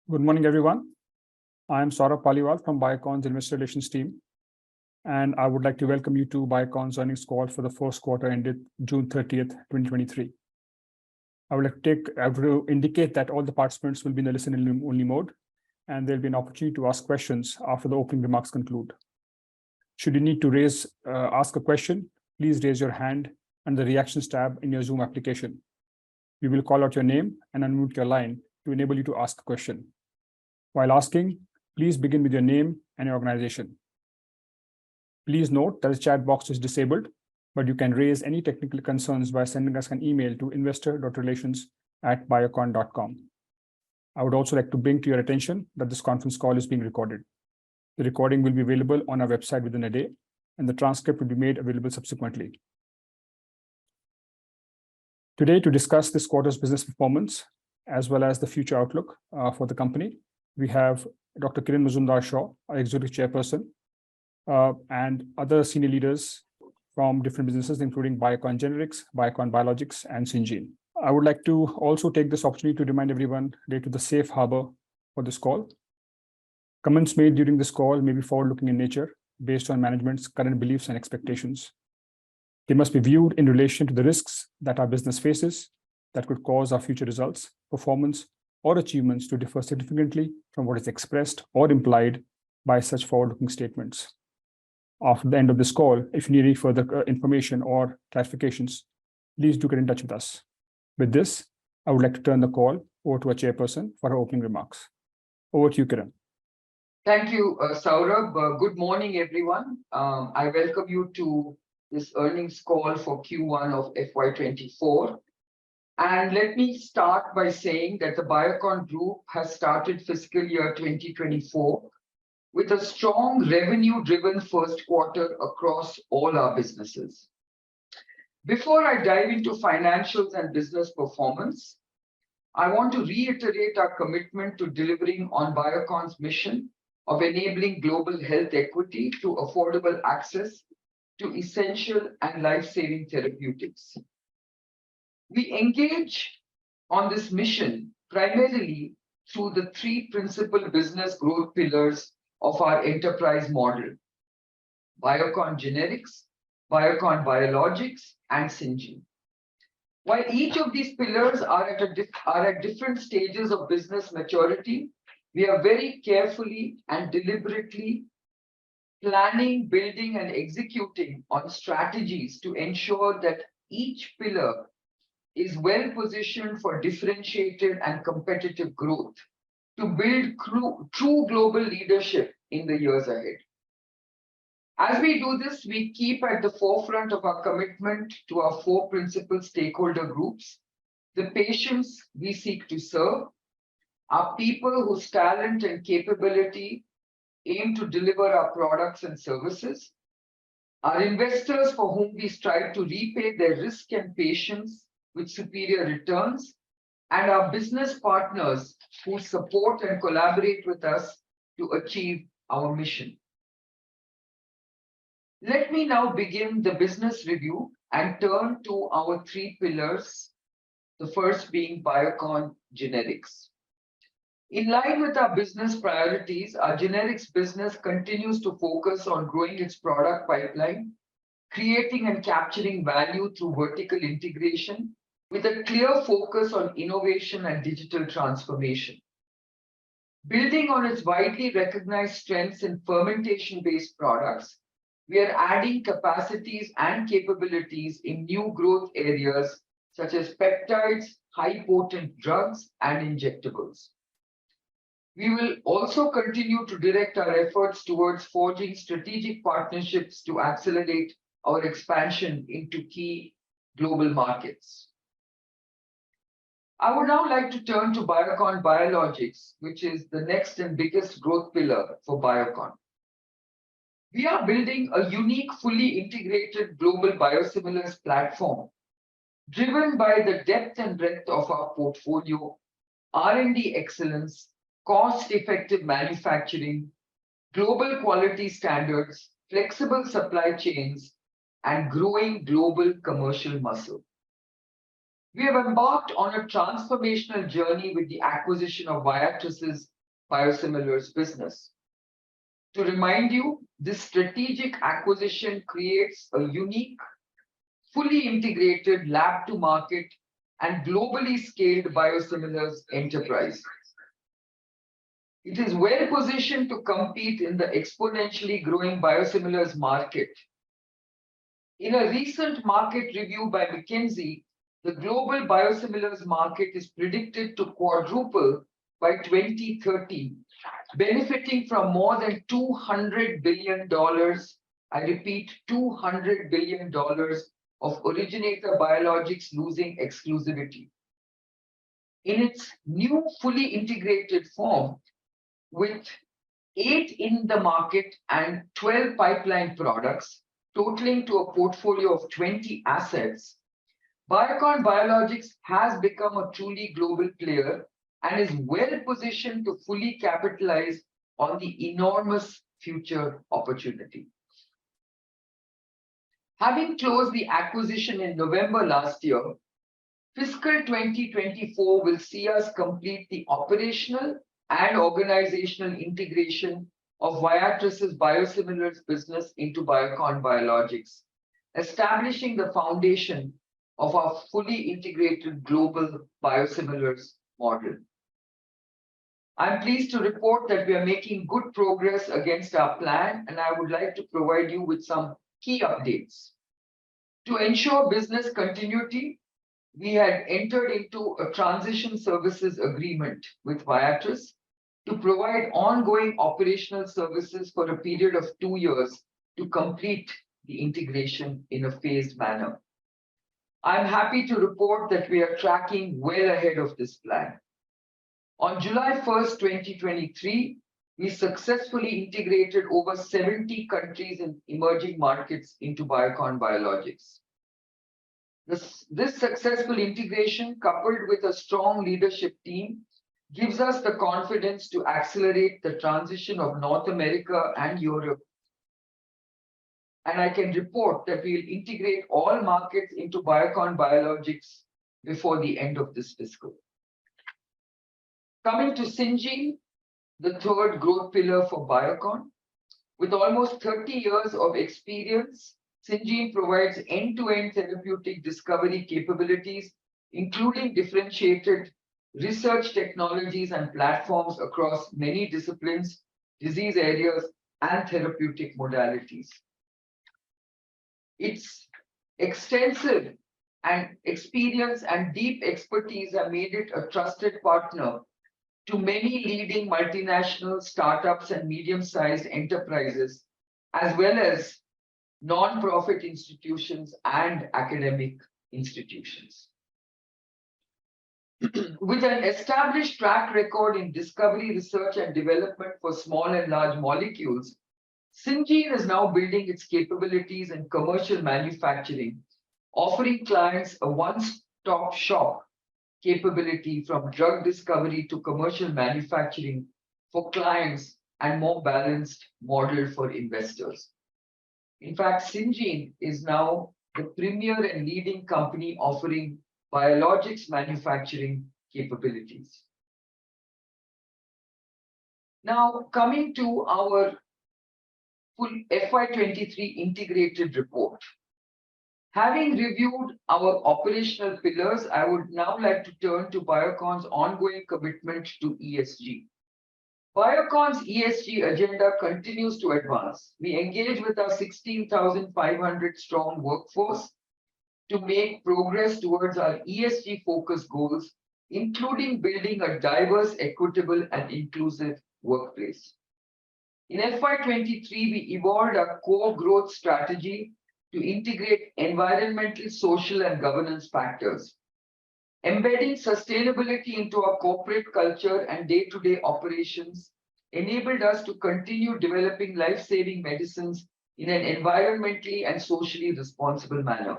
Good morning, everyone. I am Saurabh Paliwal from Biocon's Investor Relations team, and I would like to welcome you to Biocon's earnings call for the first quarter ended June 30th, 2023. I would like to indicate that all the participants will be in the listen-only mode, and there'll be an opportunity to ask questions after the opening remarks conclude. Should you need to ask a question, please raise your hand under the Reactions tab in your Zoom application. We will call out your name and unmute your line to enable you to ask a question. While asking, please begin with your name and your organization. Please note that the chat box is disabled, but you can raise any technical concerns by sending us an email to investor.relations@biocon.com. I would also like to bring to your attention that this conference call is being recorded. The recording will be available on our website within a day, and the transcript will be made available subsequently. Today, to discuss this quarter's business performance, as well as the future outlook for the company, we have Dr. Kiran Mazumdar-Shaw, our Executive Chairperson, and other senior leaders from different businesses, including Biocon Generics, Biocon Biologics, and Syngene. I would like to also take this opportunity to remind everyone related to the safe harbor for this call. Comments made during this call may be forward-looking in nature, based on management's current beliefs and expectations. They must be viewed in relation to the risks that our business faces that could cause our future results, performance, or achievements to differ significantly from what is expressed or implied by such forward-looking statements. After the end of this call, if you need any further information or clarifications, please do get in touch with us. With this, I would like to turn the call over to our chairperson for her opening remarks. Over to you, Kiran. Thank you, Saurabh. Good morning, everyone. I welcome you to this earnings call for Q1 of FY24. And let me start by saying that the Biocon Group has started fiscal year 2024 with a strong revenue-driven first quarter across all our businesses. Before I dive into financials and business performance, I want to reiterate our commitment to delivering on Biocon's mission of enabling global health equity through affordable access to essential and life-saving therapeutics. We engage on this mission primarily through the three principal business growth pillars of our enterprise model: Biocon Generics, Biocon Biologics, and Syngene. While each of these pillars are at different stages of business maturity, we are very carefully and deliberately planning, building, and executing on strategies to ensure that each pillar is well positioned for differentiated and competitive growth to build true global leadership in the years ahead. As we do this, we keep at the forefront of our commitment to our four principal stakeholder groups: the patients we seek to serve, our people whose talent and capability aim to deliver our products and services, our investors for whom we strive to repay their risk and patience with superior returns, and our business partners who support and collaborate with us to achieve our mission. Let me now begin the business review and turn to our three pillars, the first being Biocon Generics. In line with our business priorities, our generics business continues to focus on growing its product pipeline, creating and capturing value through vertical integration, with a clear focus on innovation and digital transformation. Building on its widely recognized strengths in fermentation-based products, we are adding capacities and capabilities in new growth areas such as peptides, high-potent drugs, and injectables. We will also continue to direct our efforts towards forging strategic partnerships to accelerate our expansion into key global markets. I would now like to turn to Biocon Biologics, which is the next and biggest growth pillar for Biocon. We are building a unique, fully integrated global biosimilars platform, driven by the depth and breadth of our portfolio, R&D excellence, cost-effective manufacturing, global quality standards, flexible supply chains, and growing global commercial muscle. We have embarked on a transformational journey with the acquisition of Viatris's Biosimilars business. To remind you, this strategic acquisition creates a unique, fully integrated lab-to-market and globally scaled biosimilars enterprise. It is well positioned to compete in the exponentially growing biosimilars market. In a recent market review by McKinsey, the global biosimilars market is predicted to quadruple by 2030, benefiting from more than $200 billion, I repeat, $200 billion of originator biologics losing exclusivity. In its new fully integrated form, with 8 in the market and 12 pipeline products, totaling to a portfolio of 20 assets, Biocon Biologics has become a truly global player and is well positioned to fully capitalize on the enormous future opportunity. Having closed the acquisition in November last year, fiscal 2024 will see us complete the operational and organizational integration of Viatris's biosimilars business into Biocon Biologics, establishing the foundation of our fully integrated global biosimilars model. I'm pleased to report that we are making good progress against our plan, and I would like to provide you with some key updates. To ensure business continuity, we had entered into a transition services agreement with Viatris to provide ongoing operational services for a period of 2 years to complete the integration in a phased manner. I'm happy to report that we are tracking well ahead of this plan. On July 1st, 2023, we successfully integrated over 70 countries and emerging markets into Biocon Biologics. This successful integration, coupled with a strong leadership team, gives us the confidence to accelerate the transition of North America and Europe. And I can report that we will integrate all markets into Biocon Biologics before the end of this fiscal. Coming to Syngene, the third growth pillar for Biocon. With almost 30 years of experience, Syngene provides end-to-end therapeutic discovery capabilities, including differentiated research technologies and platforms across many disciplines, disease areas, and therapeutic modalities. Its extensive and experience and deep expertise have made it a trusted partner to many leading multinational startups and medium-sized enterprises, as well as non-profit institutions and academic institutions. With an established track record in discovery, research, and development for small and large molecules, Syngene is now building its capabilities in commercial manufacturing, offering clients a one-stop shop capability from drug discovery to commercial manufacturing for clients and more balanced model for investors. In fact, Syngene is now the premier and leading company offering biologics manufacturing capabilities. Now, coming to our full FY23 integrated report. Having reviewed our operational pillars, I would now like to turn to Biocon's ongoing commitment to ESG. Biocon's ESG agenda continues to advance. We engage with our 16,500 strong workforce to make progress towards our ESG focused goals, including building a diverse, equitable, and inclusive workplace. In FY23, we evolved our core growth strategy to integrate environmental, social, and governance factors. Embedding sustainability into our corporate culture and day-to-day operations enabled us to continue developing life-saving medicines in an environmentally and socially responsible manner.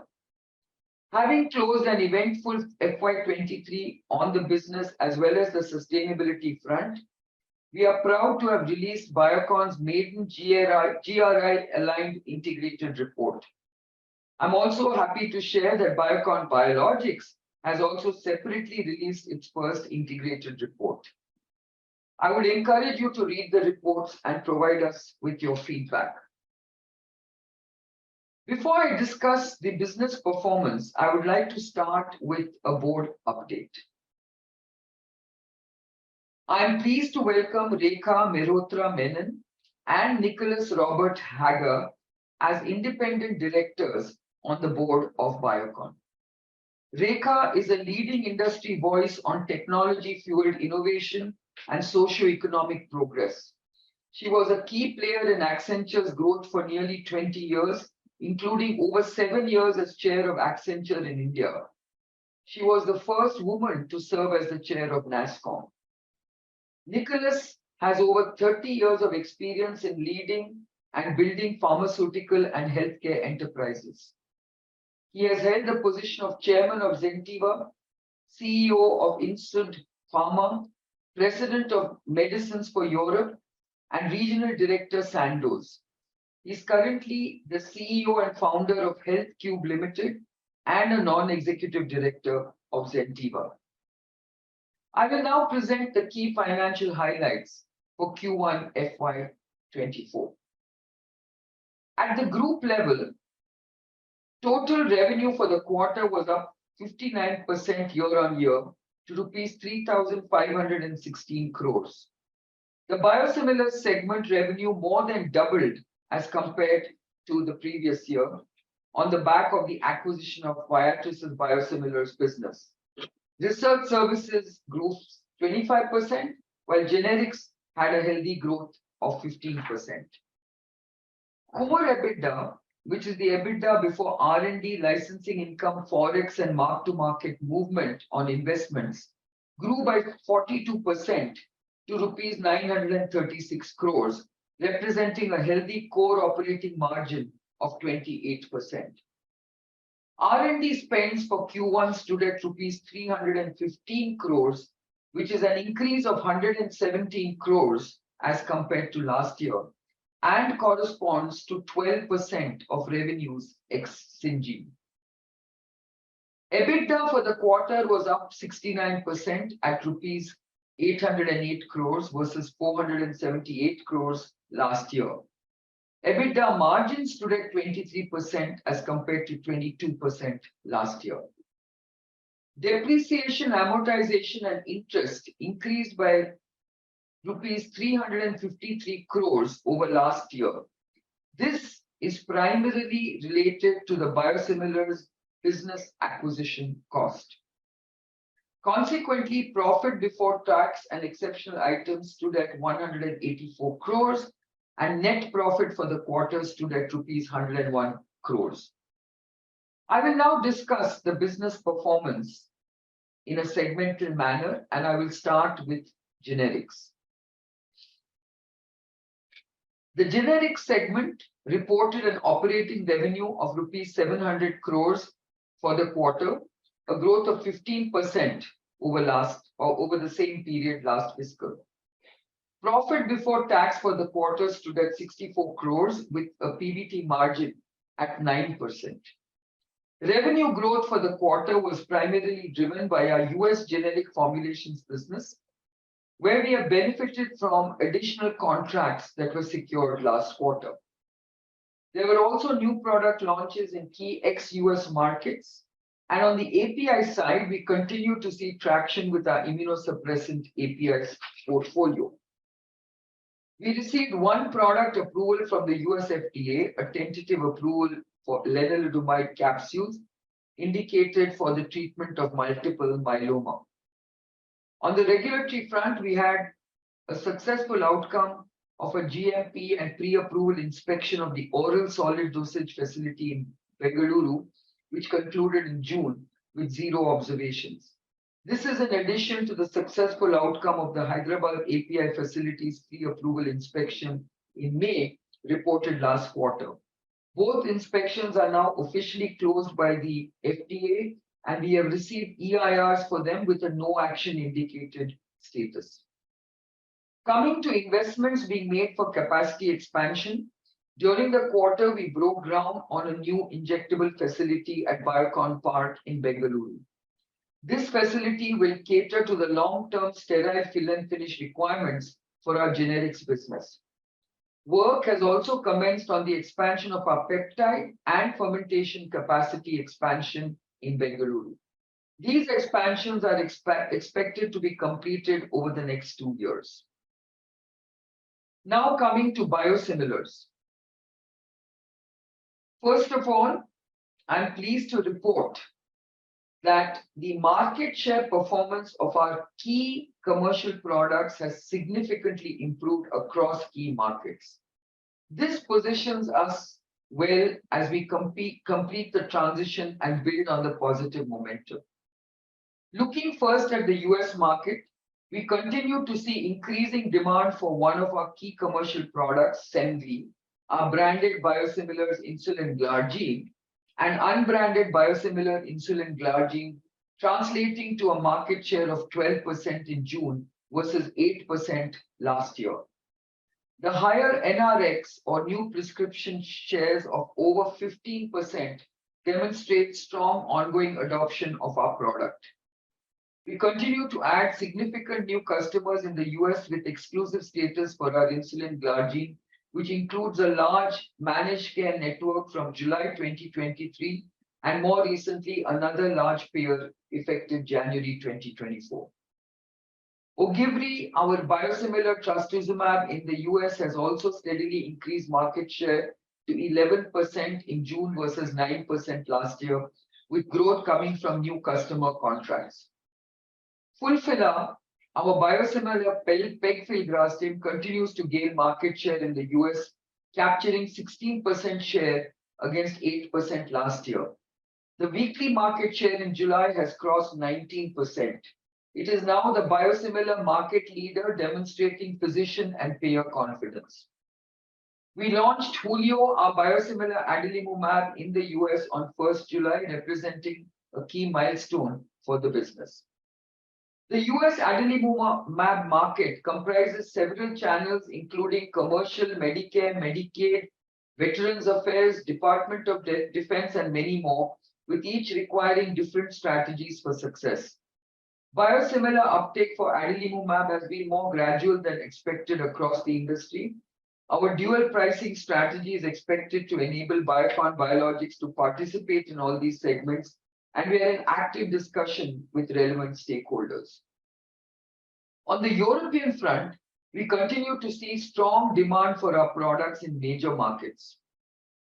Having closed an eventful FY23 on the business as well as the sustainability front, we are proud to have released Biocon's maiden GRI-aligned integrated report. I'm also happy to share that Biocon Biologics has also separately released its first integrated report. I would encourage you to read the reports and provide us with your feedback. Before I discuss the business performance, I would like to start with a board update. I am pleased to welcome Rekha Mehrotra Menon and Nicholas Robert Hager as independent directors on the board of Biocon. Rekha is a leading industry voice on technology-fueled innovation and socio-economic progress. She was a key player in Accenture's growth for nearly 20 years, including over 7 years as chair of Accenture in India. She was the first woman to serve as the chair of NASSCOM. Nicholas has over 30 years of experience in leading and building pharmaceutical and healthcare enterprises. He has held the position of chairman of Zentiva, CEO of Insud Pharma, president of Medicines for Europe, and regional director Sandoz. He is currently the CEO and founder of HealthCube Limited and a non-executive director of Zentiva. I will now present the key financial highlights for Q1 FY24. At the group level, total revenue for the quarter was up 59% year-on-year to rupees 3,516 crores. The Biosimilars segment revenue more than doubled as compared to the previous year on the back of the acquisition of Viatris's Biosimilars business. Research services grew 25%, while generics had a healthy growth of 15%. Core EBITDA, which is the EBITDA before R&D, licensing income, forex, and mark-to-market movement on investments, grew by 42% to rupees 936 crores, representing a healthy core operating margin of 28%. R&D spends for Q1 stood at rupees 315 crores, which is an increase of 117 crores as compared to last year, and corresponds to 12% of revenues ex-Syngene. EBITDA for the quarter was up 69% at rupees 808 crores versus 478 crores last year. EBITDA margin stood at 23% as compared to 22% last year. Depreciation, amortization, and interest increased by rupees 353 crores over last year. This is primarily related to the Biosimilars business acquisition cost. Consequently, profit before tax and exceptional items stood at 184 crores, and net profit for the quarter stood at rupees 101 crores. I will now discuss the business performance in a segmental manner, and I will start with generics. The generics segment reported an operating revenue of rupees 700 crores for the quarter, a growth of 15% over the same period last fiscal. Profit before tax for the quarter stood at 64 crores with a PBT margin at 9%. Revenue growth for the quarter was primarily driven by our US generic formulations business, where we have benefited from additional contracts that were secured last quarter. There were also new product launches in key ex-US markets, and on the API side, we continue to see traction with our immunosuppressant APIs portfolio. We received one product approval from the US FDA, a tentative approval for lenalidomide capsules indicated for the treatment of multiple myeloma. On the regulatory front, we had a successful outcome of a GMP and pre-approval inspection of the oral solid dosage facility in Bengaluru, which concluded in June with 0 observations. This is in addition to the successful outcome of the Hyderabad API facility's pre-approval inspection in May, reported last quarter. Both inspections are now officially closed by the FDA, and we have received EIRs for them with a no action indicated status. Coming to investments being made for capacity expansion, during the quarter, we broke ground on a new injectable facility at Biocon Park in Bengaluru. This facility will cater to the long-term sterile fill and finish requirements for our generics business. Work has also commenced on the expansion of our peptide and fermentation capacity expansion in Bengaluru. These expansions are expected to be completed over the next 2 years. Now coming to biosimilars. First of all, I'm pleased to report that the market share performance of our key commercial products has significantly improved across key markets. This positions us well as we complete the transition and build on the positive momentum. Looking first at the US market, we continue to see increasing demand for one of our key commercial products, Semglee, our branded biosimilars insulin glargine, and unbranded biosimilar insulin glargine, translating to a market share of 12% in June versus 8% last year. The higher NRX or new prescription shares of over 15% demonstrate strong ongoing adoption of our product. We continue to add significant new customers in the US with exclusive status for our insulin glargine, which includes a large managed care network from July 2023 and more recently another large payer effective January 2024. Ogivri, our biosimilar trastuzumab in the US, has also steadily increased market share to 11% in June versus 9% last year, with growth coming from new customer contracts. Fulphila, our biosimilar pegfilgrastim, continues to gain market share in the US, capturing 16% share against 8% last year. The weekly market share in July has crossed 19%. It is now the biosimilar market leader, demonstrating physician and payer confidence. We launched Hulio, our biosimilar adalimumab, in the US on 1st July, representing a key milestone for the business. The US adalimumab market comprises several channels, including commercial, Medicare, Medicaid, Veterans Affairs, Department of Defense, and many more, with each requiring different strategies for success. Biosimilar uptake for adalimumab has been more gradual than expected across the industry. Our dual pricing strategy is expected to enable Biocon Biologics to participate in all these segments, and we are in active discussion with relevant stakeholders. On the European front, we continue to see strong demand for our products in major markets.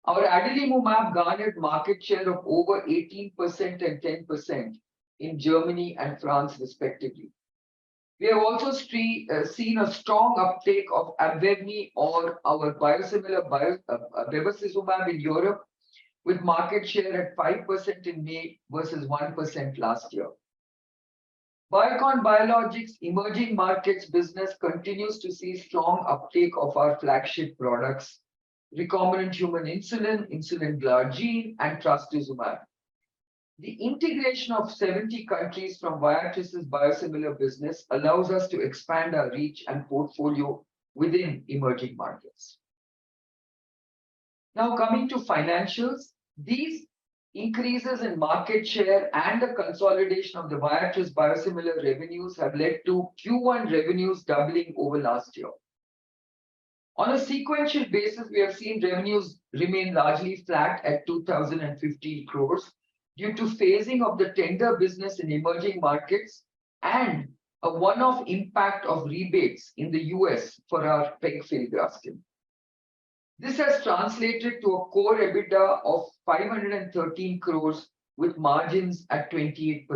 Our adalimumab garnered market share of over 18% and 10% in Germany and France, respectively. We have also seen a strong uptake of Abevmy, or our biosimilar bevacizumab, in Europe, with market share at 5% in May versus 1% last year. Biocon Biologics emerging markets business continues to see strong uptake of our flagship products, recombinant human insulin, insulin glargine, and trastuzumab. The integration of 70 countries from Viatris's biosimilar business allows us to expand our reach and portfolio within emerging markets. Now coming to financials, these increases in market share and the consolidation of the Viatris biosimilar revenues have led to Q1 revenues doubling over last year. On a sequential basis, we have seen revenues remain largely flat at 2,015 crores due to phasing of the tender business in emerging markets and a one-off impact of rebates in the US for our pegfilgrastim. This has translated to a core EBITDA of 513 crores with margins at 28%.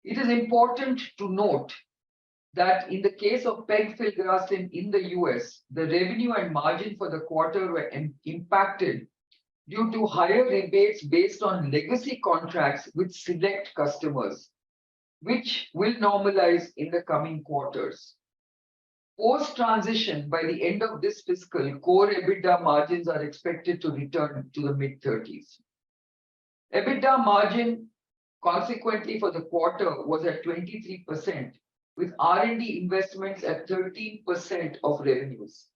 It is important to note that in the case of pegfilgrastim in the US, the revenue and margin for the quarter were impacted due to higher rebates based on legacy contracts with select customers, which will normalize in the coming quarters. Post-transition, by the end of this fiscal, core EBITDA margins are expected to return to the mid-30s. EBITDA margin, consequently, for the quarter was at 23%, with R&D investments at 13% of revenues.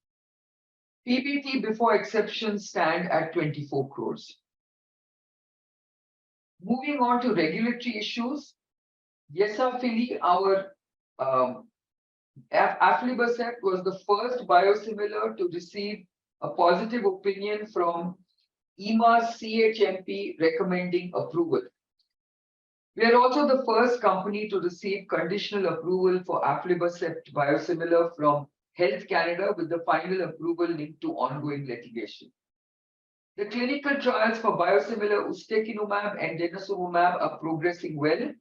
PBT before exceptions stand at 24 crores. Moving on to regulatory issues, Yesafili, our aflibercept was the first biosimilar to receive a positive opinion from EMA's CHMP recommending approval. We are also the first company to receive conditional approval for aflibercept biosimilar from Health Canada, with the final approval linked to ongoing litigation. The clinical trials for biosimilar ustekinumab and denosumab are progressing well,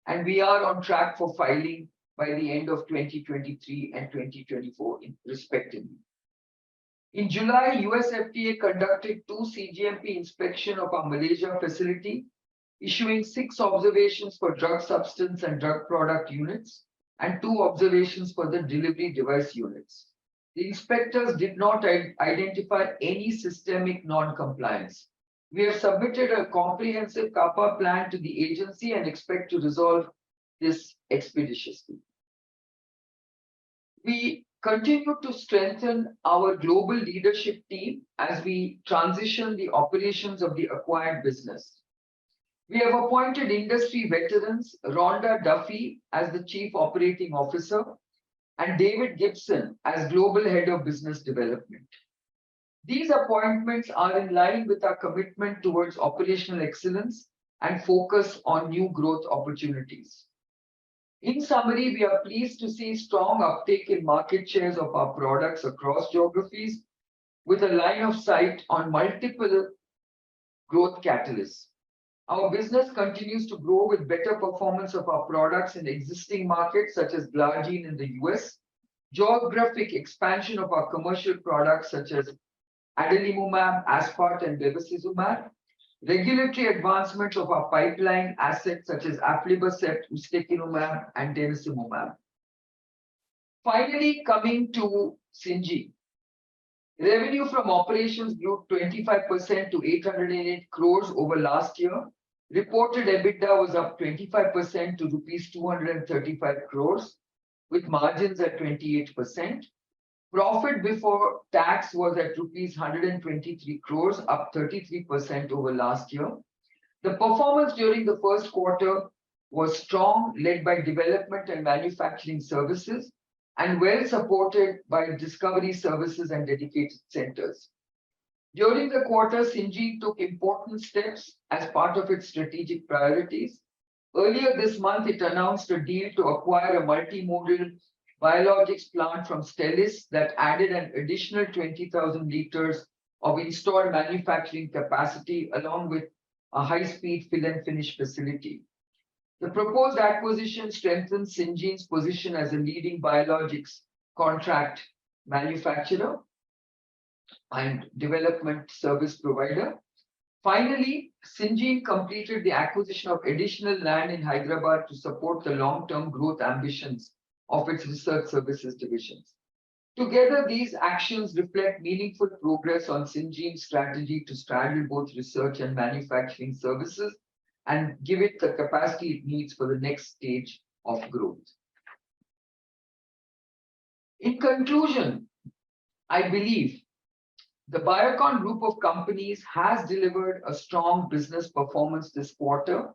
and we are on track for filing by the end of 2023 and 2024 respectively. In July, US FDA conducted 2 CGMP inspection of our Malaysia facility, issuing 6 observations for drug substance and drug product units and 2 observations for the delivery device units. The inspectors did not identify any systemic non-compliance. We have submitted a comprehensive CAPA plan to the agency and expect to resolve this expeditiously. We continue to strengthen our global leadership team as we transition the operations of the acquired business. We have appointed industry veterans Rhonda Duffy as the Chief Operating Officer and David Gibson as Global Head of Business Development. These appointments are in line with our commitment towards operational excellence and focus on new growth opportunities. In summary, we are pleased to see strong uptake in market shares of our products across geographies, with a line of sight on multiple growth catalysts. Our business continues to grow with better performance of our products in existing markets such as Glargine in the US, geographic expansion of our commercial products such as adalimumab, aspart, and bevacizumab, regulatory advancement of our pipeline assets such as aflibercept, ustekinumab, and denosumab. Finally, coming to Syngene. Revenue from operations grew 25% to 808 crores over last year. Reported EBITDA was up 25% to rupees 235 crores, with margins at 28%. Profit before tax was at rupees 123 crores, up 33% over last year. The performance during the first quarter was strong, led by development and manufacturing services, and well supported by discovery services and dedicated centers. During the quarter, Syngene took important steps as part of its strategic priorities. Earlier this month, it announced a deal to acquire a multimodal biologics plant from Stelis that added an additional 20,000 liters of installed manufacturing capacity, along with a high-speed fill and finish facility. The proposed acquisition strengthens Syngene's position as a leading biologics contract manufacturer and development service provider. Finally, Syngene completed the acquisition of additional land in Hyderabad to support the long-term growth ambitions of its research services divisions. Together, these actions reflect meaningful progress on Syngene's strategy to straddle both research and manufacturing services and give it the capacity it needs for the next stage of growth. In conclusion, I believe the Biocon group of companies has delivered a strong business performance this quarter,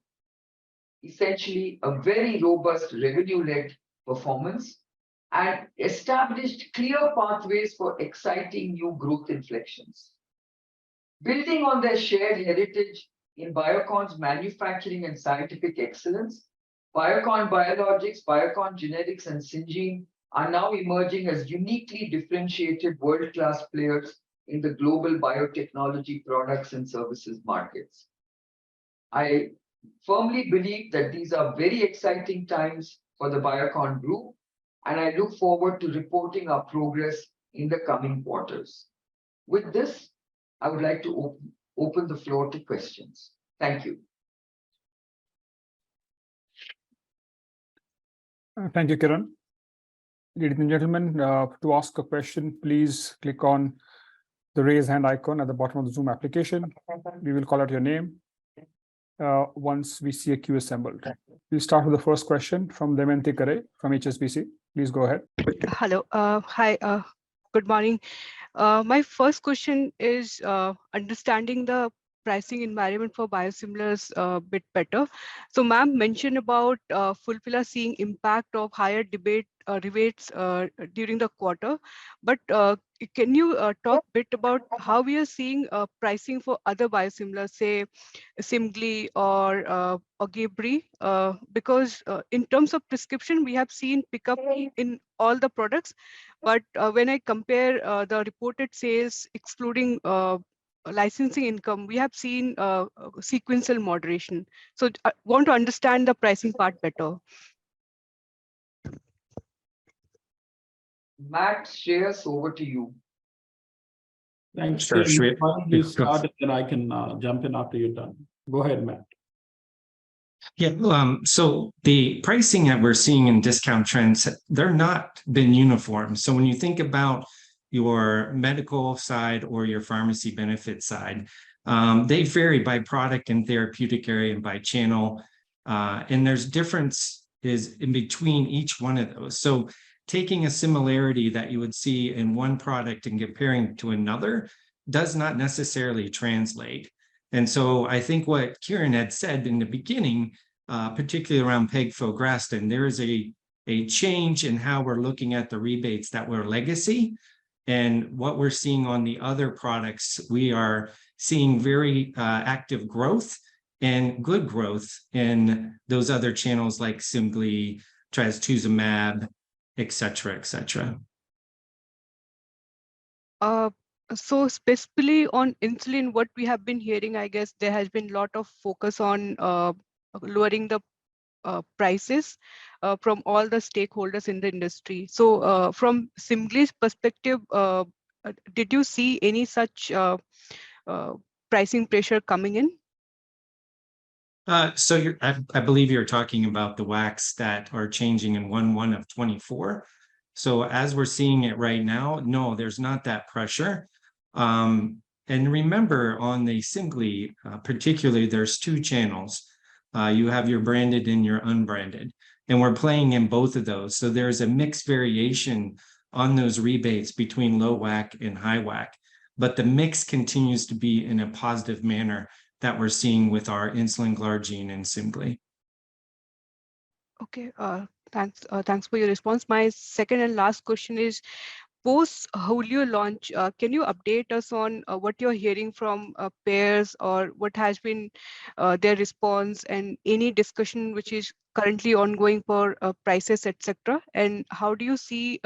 essentially a very robust revenue-led performance, and established clear pathways for exciting new growth inflections. Building on their shared heritage in Biocon's manufacturing and scientific excellence, Biocon Biologics, Biocon Generics, and Syngene are now emerging as uniquely differentiated world-class players in the global biotechnology products and services markets. I firmly believe that these are very exciting times for the Biocon group, and I look forward to reporting our progress in the coming quarters. With this, I would like to open the floor to questions. Thank you. Thank you, Kiran. Ladies and gentlemen, to ask a question, please click on the raise hand icon at the bottom of the Zoom application. We will call out your name once we see a queue assembled. We'll start with the first question from Damayanti Kerai from HSBC. Please go ahead. Hello. Hi. Good morning. My first question is understanding the pricing environment for biosimilars a bit better. So ma'am mentioned about Fulphila seeing impact of higher rebates during the quarter. But can you talk a bit about how we are seeing pricing for other biosimilars, say Simgly or Gabri? Because in terms of prescription, we have seen pickup in all the products. But when I compare the reported sales, excluding licensing income, we have seen sequential moderation. So I want to understand the pricing part better. Matt, Shreyas, over to you. Thanks, Sure, Kiran. Shweta. Why don't you start and then I can jump in after you're done. Go ahead, Matt. Yeah, so the pricing that we're seeing in discount trends, they're not been uniform. So when you think about your medical side or your pharmacy benefit side, they vary by product and therapeutic area and by channel. And there's difference is in between each one of those. So taking a similarity that you would see in one product and comparing to another does not necessarily translate. And so I think what Kiran had said in the beginning, particularly around pegfilgrastim, there is a change in how we're looking at the rebates that were legacy. And what we're seeing on the other products, we are seeing very active growth and good growth in those other channels like Simgly, trastuzumab, et cetera, et cetera. So specifically on insulin, what we have been hearing, I guess there has been a lot of focus on lowering the prices from all the stakeholders in the industry. So from Simgly's perspective, did you see any such pricing pressure coming in? So I believe you're talking about the WACs that are changing in 1/1 of 24. So as we're seeing it right now, no, there's not that pressure. And remember on the Simgly, particularly, there's two channels. You have your branded and your unbranded, and we're playing in both of those. So there's a mixed variation on those rebates between low WAC and high WAC, but the mix continues to be in a positive manner that we're seeing with our insulin glargine and Simgly. Okay, thanks for your response. My second and last question is, post Julio launch, can you update us on what you're hearing from payers, or what has been their response, and any discussion which is currently ongoing for prices, etc.? And how do you see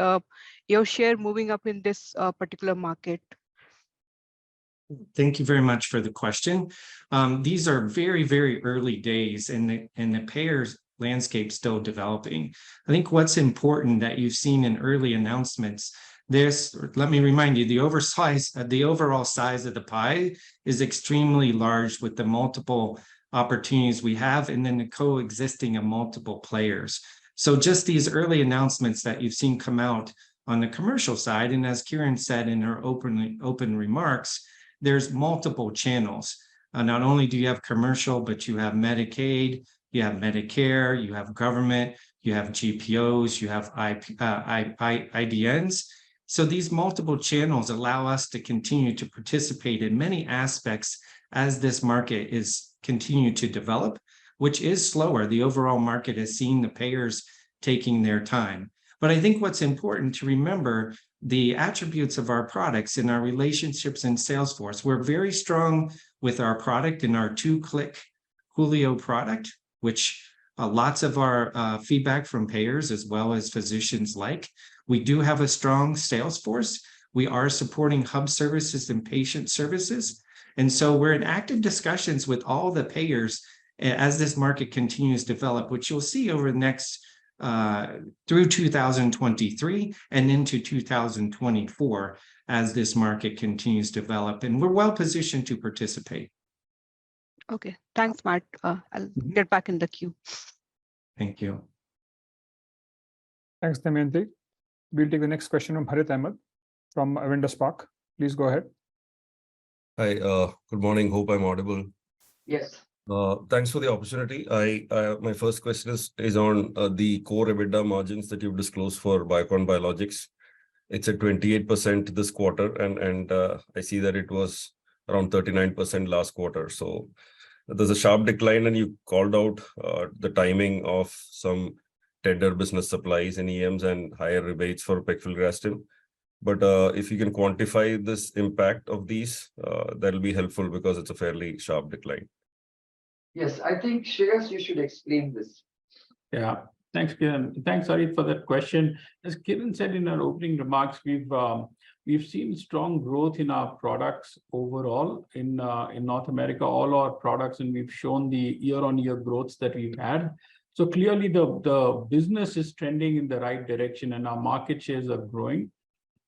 your share moving up in this particular market? Thank you very much for the question. These are very, very early days, and the payers landscape still developing. I think what's important that you've seen in early announcements, let me remind you, the overall size of the pie is extremely large with the multiple opportunities we have, and then the coexisting of multiple players. So just these early announcements that you've seen come out on the commercial side, and as Kiran said in her open remarks, there's multiple channels. Not only do you have commercial, but you have Medicaid, you have Medicare, you have government, you have GPOs, you have IDNs. So these multiple channels allow us to continue to participate in many aspects as this market is continued to develop, which is slower. The overall market has seen the payers taking their time. But I think what's important to remember, the attributes of our products and our relationships in Salesforce. We're very strong with our product and our 2-click Julio product, which lots of our feedback from payers as well as physicians like. We do have a strong Salesforce. We are supporting hub services and patient services. And so we're in active discussions with all the payers as this market continues to develop, which you'll see over the next through 2023 and into 2024 as this market continues to develop, and we're well positioned to participate. Okay, thanks, Matt. I'll get back in the queue. Thank you. Thanks, Damayanti. We'll take the next question from Harith Ahmed from Avendus Spark. Please go ahead. Hi, good morning. Hope I'm audible. Yes. Thanks for the opportunity. My first question is on the core EBITDA margins that you've disclosed for Biocon Biologics. It's at 28% this quarter, and I see that it was around 39% last quarter. So there's a sharp decline, and you called out the timing of some tender business supplies in EMs and higher rebates for pegfilgrastim. But if you can quantify this impact of these, that'll be helpful because it's a fairly sharp decline. Yes, I think Shreyas, you should explain this. Yeah, thanks, Kiran. Thanks, Harit, for that question. As Kiran said in our opening remarks, we've seen strong growth in our products overall in North America, all our products, and we've shown the year-on-year growths that we've had. So clearly, the business is trending in the right direction, and our market shares are growing.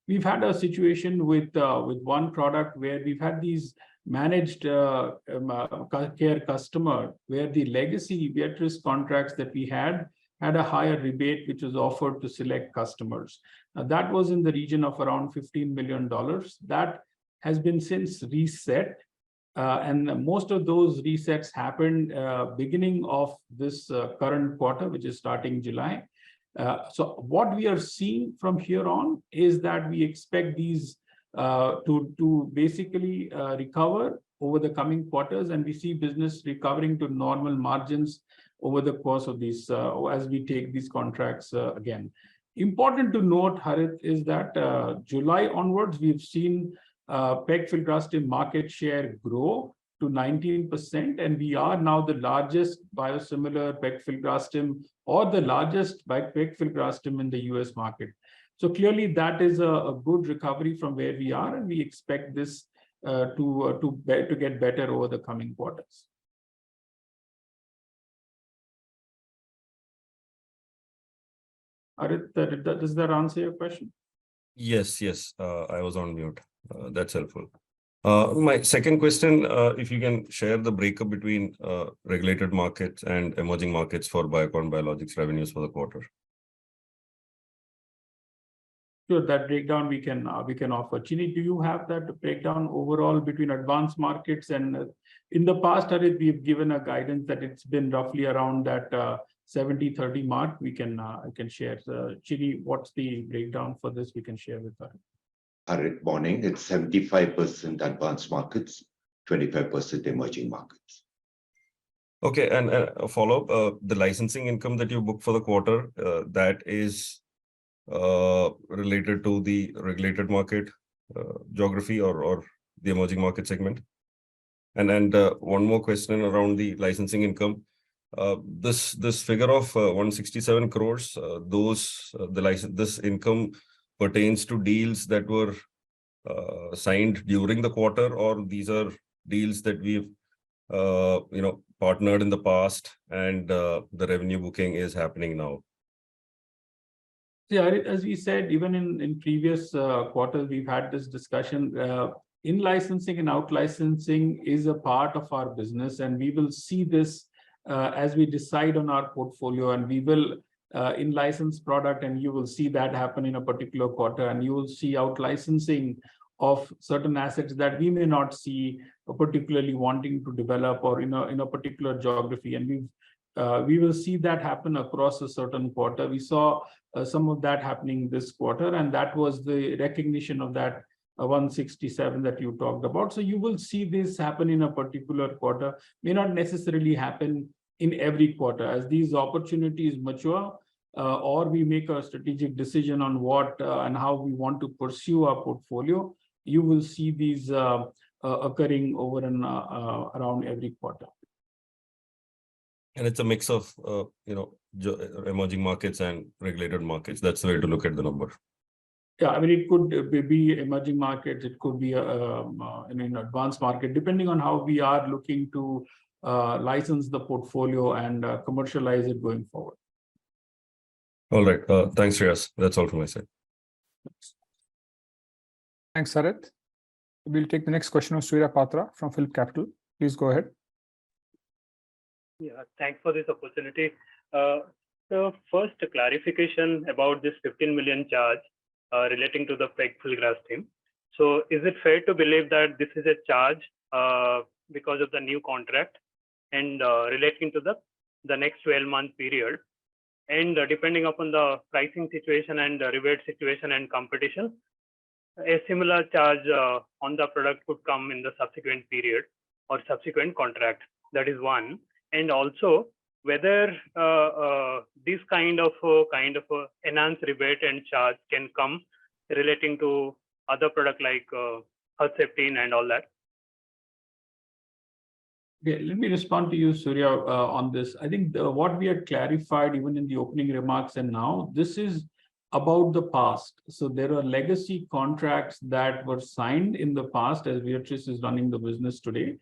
We've had a situation with one product where we've had these managed care customer where the legacy Viatris contracts that we had a higher rebate which was offered to select customers. Now, that was in the region of around $15 million. That has been since reset. And most of those resets happened beginning of this current quarter, which is starting July. So what we are seeing from here on is that we expect these to basically recover over the coming quarters, and we see business recovering to normal margins over the course of these as we take these contracts again. Important to note, Harit, is that July onwards, we've seen pegfilgrastim market share grow to 19%, and we are now the largest biosimilar pegfilgrastim or the largest pegfilgrastim in the US market. So clearly that is a good recovery from where we are, and we expect this to get better over the coming quarters. Harit, does that answer your question? Yes, I was on mute. That's helpful. My second question, if you can share the breakup between regulated markets and emerging markets for Biocon Biologics revenues for the quarter. Sure, that breakdown we can offer. Chini, do you have that breakdown overall between advanced markets and in the past, Harit, we've given a guidance that it's been roughly around that 70-30 mark. I can share. Chini, what's the breakdown for this? We can share with her. Harit, morning. It's 75% advanced markets, 25% emerging markets. Okay, and a follow-up, the licensing income that you booked for the quarter, that is related to the regulated market geography or the emerging market segment? And one more question around the licensing income. This figure of 167 crores, this income pertains to deals that were signed during the quarter, or these are deals that we've partnered in the past and the revenue booking is happening now? Yeah, as we said, even in previous quarters, we've had this discussion. In licensing and out licensing is a part of our business, and we will see this as we decide on our portfolio, and we will in license product, and you will see that happen in a particular quarter, and you will see out licensing of certain assets that we may not see particularly wanting to develop or in a particular geography, and we will see that happen across a certain quarter. We saw some of that happening this quarter, and that was the recognition of that 167 that you talked about. So you will see this happen in a particular quarter, may not necessarily happen in every quarter. As these opportunities mature, or we make a strategic decision on what and how we want to pursue our portfolio, you will see these occurring over and around every quarter. And it's a mix of emerging markets and regulated markets. That's the way to look at the number. Yeah, I mean, it could be emerging markets, it could be an advanced market, depending on how we are looking to license the portfolio and commercialize it going forward. All right. Thanks, Shreyas. That's all from my side. Thanks, Harit. We'll take the next question of Surya Patra from Phillip Capital. Please go ahead. Yeah, thanks for this opportunity. So first, a clarification about this 15 million charge relating to the pegfilgrastim. So is it fair to believe that this is a charge because of the new contract and relating to the next 12-month period? And depending upon the pricing situation and the rebate situation and competition, a similar charge on the product could come in the subsequent period or subsequent contract. That is one. And also whether this kind of enhanced rebate and charge can come relating to other product like Herceptin and all that. Okay, let me respond to you, Surya, on this. I think what we had clarified even in the opening remarks and now, this is about the past. So there are legacy contracts that were signed in the past as Beatrice is running the business today.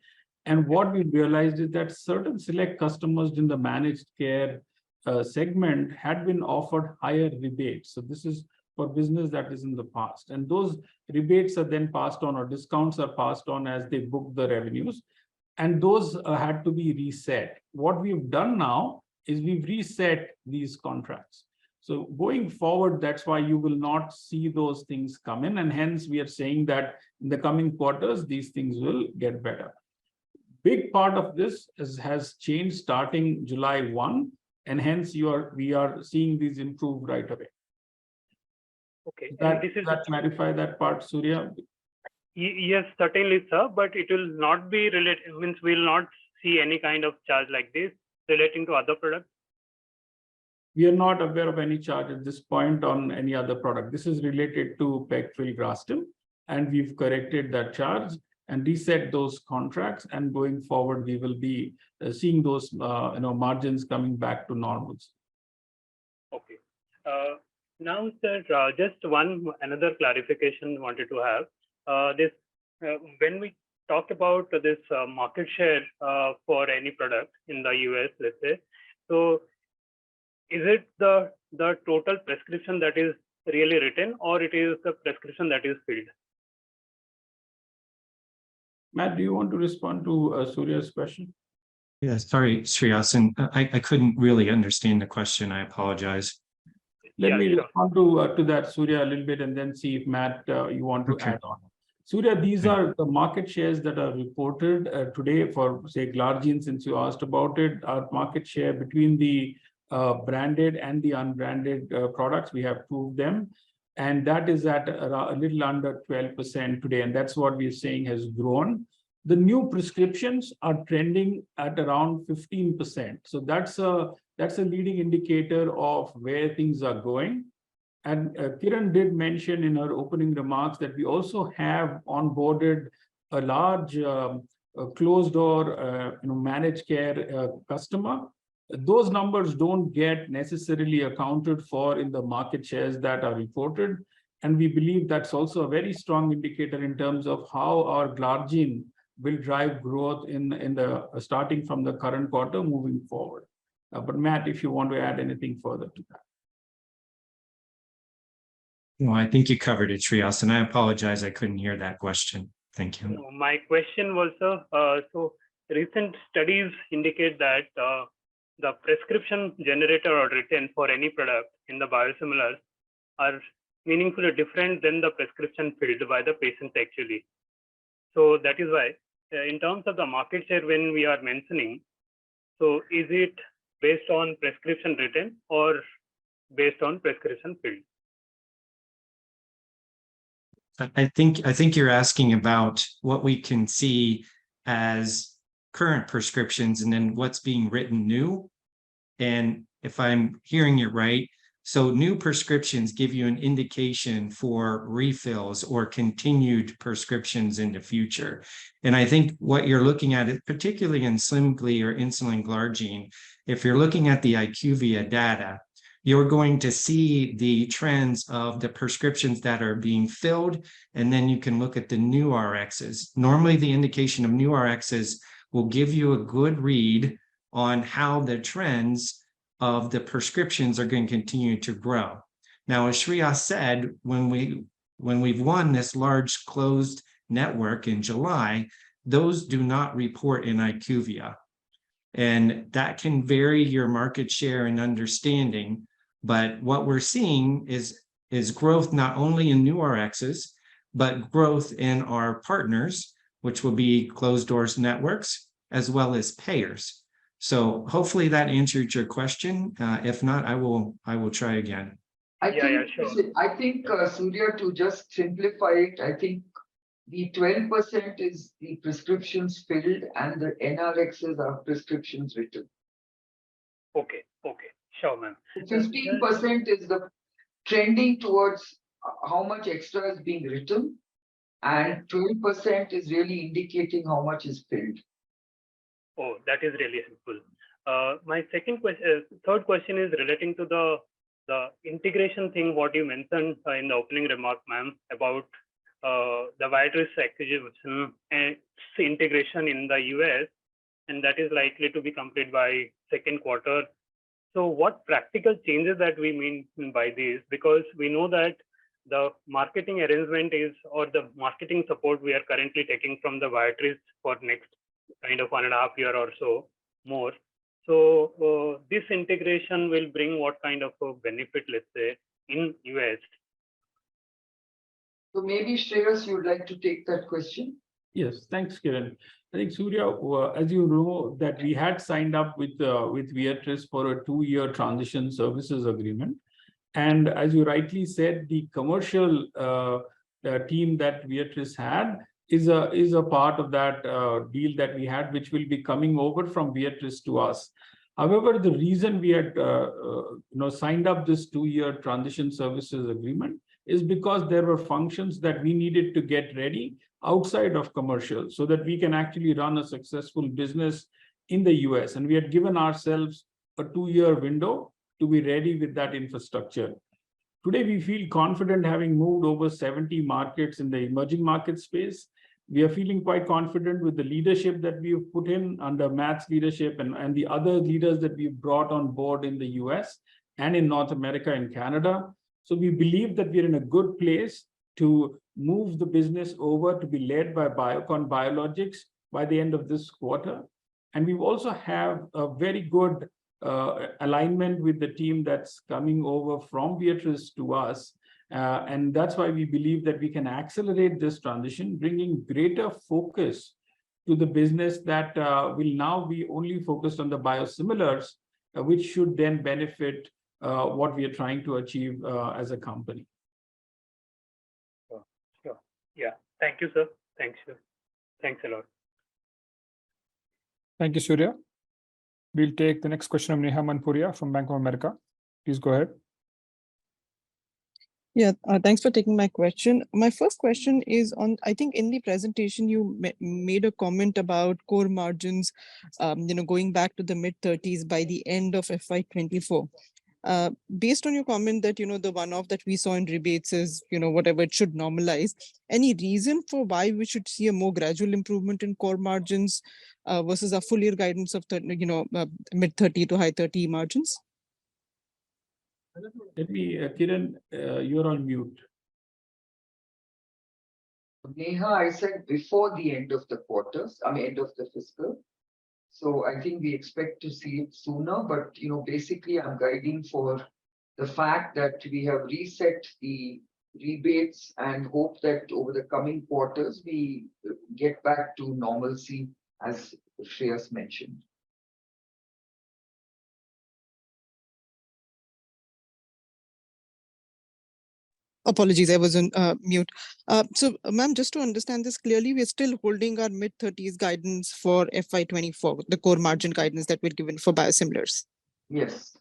And what we realized is that certain select customers in the managed care segment had been offered higher rebates. So this is for business that is in the past. And those rebates are then passed on, or discounts are passed on as they book the revenues. And those had to be reset. What we've done now is we've reset these contracts. So going forward, that's why you will not see those things come in. And hence we are saying that in the coming quarters, these things will get better. Big part of this has changed starting July 1. And hence we are seeing these improve right away. Okay. Does that clarify that part, Surya? Yes, certainly, sir. But it will not be related, means we will not see any kind of charge like this relating to other products. We are not aware of any charge at this point on any other product. This is related to pegfilgrastim, and we've corrected that charge and reset those contracts. And going forward, we will be seeing those margins coming back to normals. Okay. Now, sir, just another clarification wanted to have. When we talk about this market share for any product in the US, let's say, so is it the total prescription that is really written, or it is the prescription that is filled? Matt, do you want to respond to Surya's question? Yeah, sorry, Sriyasan, I couldn't really understand the question. I apologize. Let me respond to that, Surya, a little bit, and then see if Matt, you want to add on. Surya, these are the market shares that are reported today for, say, Glargine, since you asked about it. Our market share between the branded and the unbranded products, we have two of them. And that is at a little under 12% today. And that's what we're saying has grown. The new prescriptions are trending at around 15%. So that's a leading indicator of where things are going. And Kiran did mention in her opening remarks that we also have onboarded a large closed door managed care customer. Those numbers don't get necessarily accounted for in the market shares that are reported. And we believe that's also a very strong indicator in terms of how our Glargine will drive growth in the starting from the current quarter moving forward. But Matt, if you want to add anything further to that. No, I think you covered it, Shreyas, and I apologize. I couldn't hear that question. Thank you. No, my question was, so recent studies indicate that the prescription generated or written for any product in the biosimilars are meaningfully different than the prescription filled by the patients actually. So that is why, in terms of the market share, when we are mentioning, so is it based on prescription written or based on prescription filled? I think you're asking about what we can see as current prescriptions and then what's being written new. And if I'm hearing it right, so new prescriptions give you an indication for refills or continued prescriptions in the future. And I think what you're looking at, it particularly in Slimgli or insulin Glargine, if you're looking at the IQVIA data, you're going to see the trends of the prescriptions that are being filled, and then you can look at the new RXs. Normally, the indication of new RXs will give you a good read on how the trends of the prescriptions are going to continue to grow. Now, as Shreya said, when we've won this large closed network in July, those do not report in IQVIA. And that can vary your market share and understanding. But what we're seeing is growth not only in new RXs, but growth in our partners, which will be closed doors networks, as well as payers. So hopefully that answered your question. If not, I will try again. I Yeah, think, sure. I think Surya, to just simplify it, I think the 12% is the prescriptions filled and the NRXs are prescriptions written. Okay, sure, ma'am. 15% is the trending towards how much extra is being written, and 12% is really indicating how much is filled. Oh, that is really helpful. My third question is relating to the integration thing, what you mentioned in the opening remark, ma'am, about the Viatris acquisition and integration in the US, and that is likely to be complete by second quarter. So what practical changes that we mean by this? Because we know that the marketing arrangement is, or the marketing support we are currently taking from the Viatris for next kind of 1.5 years or so more. So this integration will bring what kind of a benefit, let's say, in US? So maybe Shreyas, you'd like to take that question? Yes, thanks, Kiran. I think Surya, as you know, that we had signed up with Viatris for a 2-year transition services agreement. And as you rightly said, the commercial team that Viatris had is a part of that deal that we had, which will be coming over from Viatris to us. However, the reason we had signed up this 2-year transition services agreement is because there were functions that we needed to get ready outside of commercial so that we can actually run a successful business in the US. And we had given ourselves a 2-year window to be ready with that infrastructure. Today, we feel confident having moved over 70 markets in the emerging market space. We are feeling quite confident with the leadership that we have put in under Matt's leadership and the other leaders that we've brought on board in the US and in North America and Canada. So we believe that we're in a good place to move the business over to be led by Biocon Biologics by the end of this quarter. And we also have a very good alignment with the team that's coming over from Viatris to us. And that's why we believe that we can accelerate this transition, bringing greater focus to the business that will now be only focused on the biosimilars, which should then benefit what we are trying to achieve as a company. Sure. Yeah. Thank you, sir. Thanks, sir. Thanks a lot. Thank you, Surya. We'll take the next question of Neha Manpuria from Bank of America. Please go ahead. Yeah, thanks for taking my question. My first question is on, I think in the presentation, you made a comment about core margins, going back to the mid-30s by the end of FY24. Based on your comment that, the one-off that we saw in rebates is, whatever, it should normalize. Any reason for why we should see a more gradual improvement in core margins versus a full year guidance of, mid-30 to high 30 margins? Let me, Kiran, you're on mute. Neha, I said before the end of the quarters, end of the fiscal. So I think we expect to see it sooner, but basically I'm guiding for the fact that we have reset the rebates and hope that over the coming quarters we get back to normalcy, as Shreyas mentioned. Apologies, I was on mute. So, ma'am, just to understand this clearly, we're still holding our mid-30s guidance for FY24, the core margin guidance that we're given for biosimilars. Yes.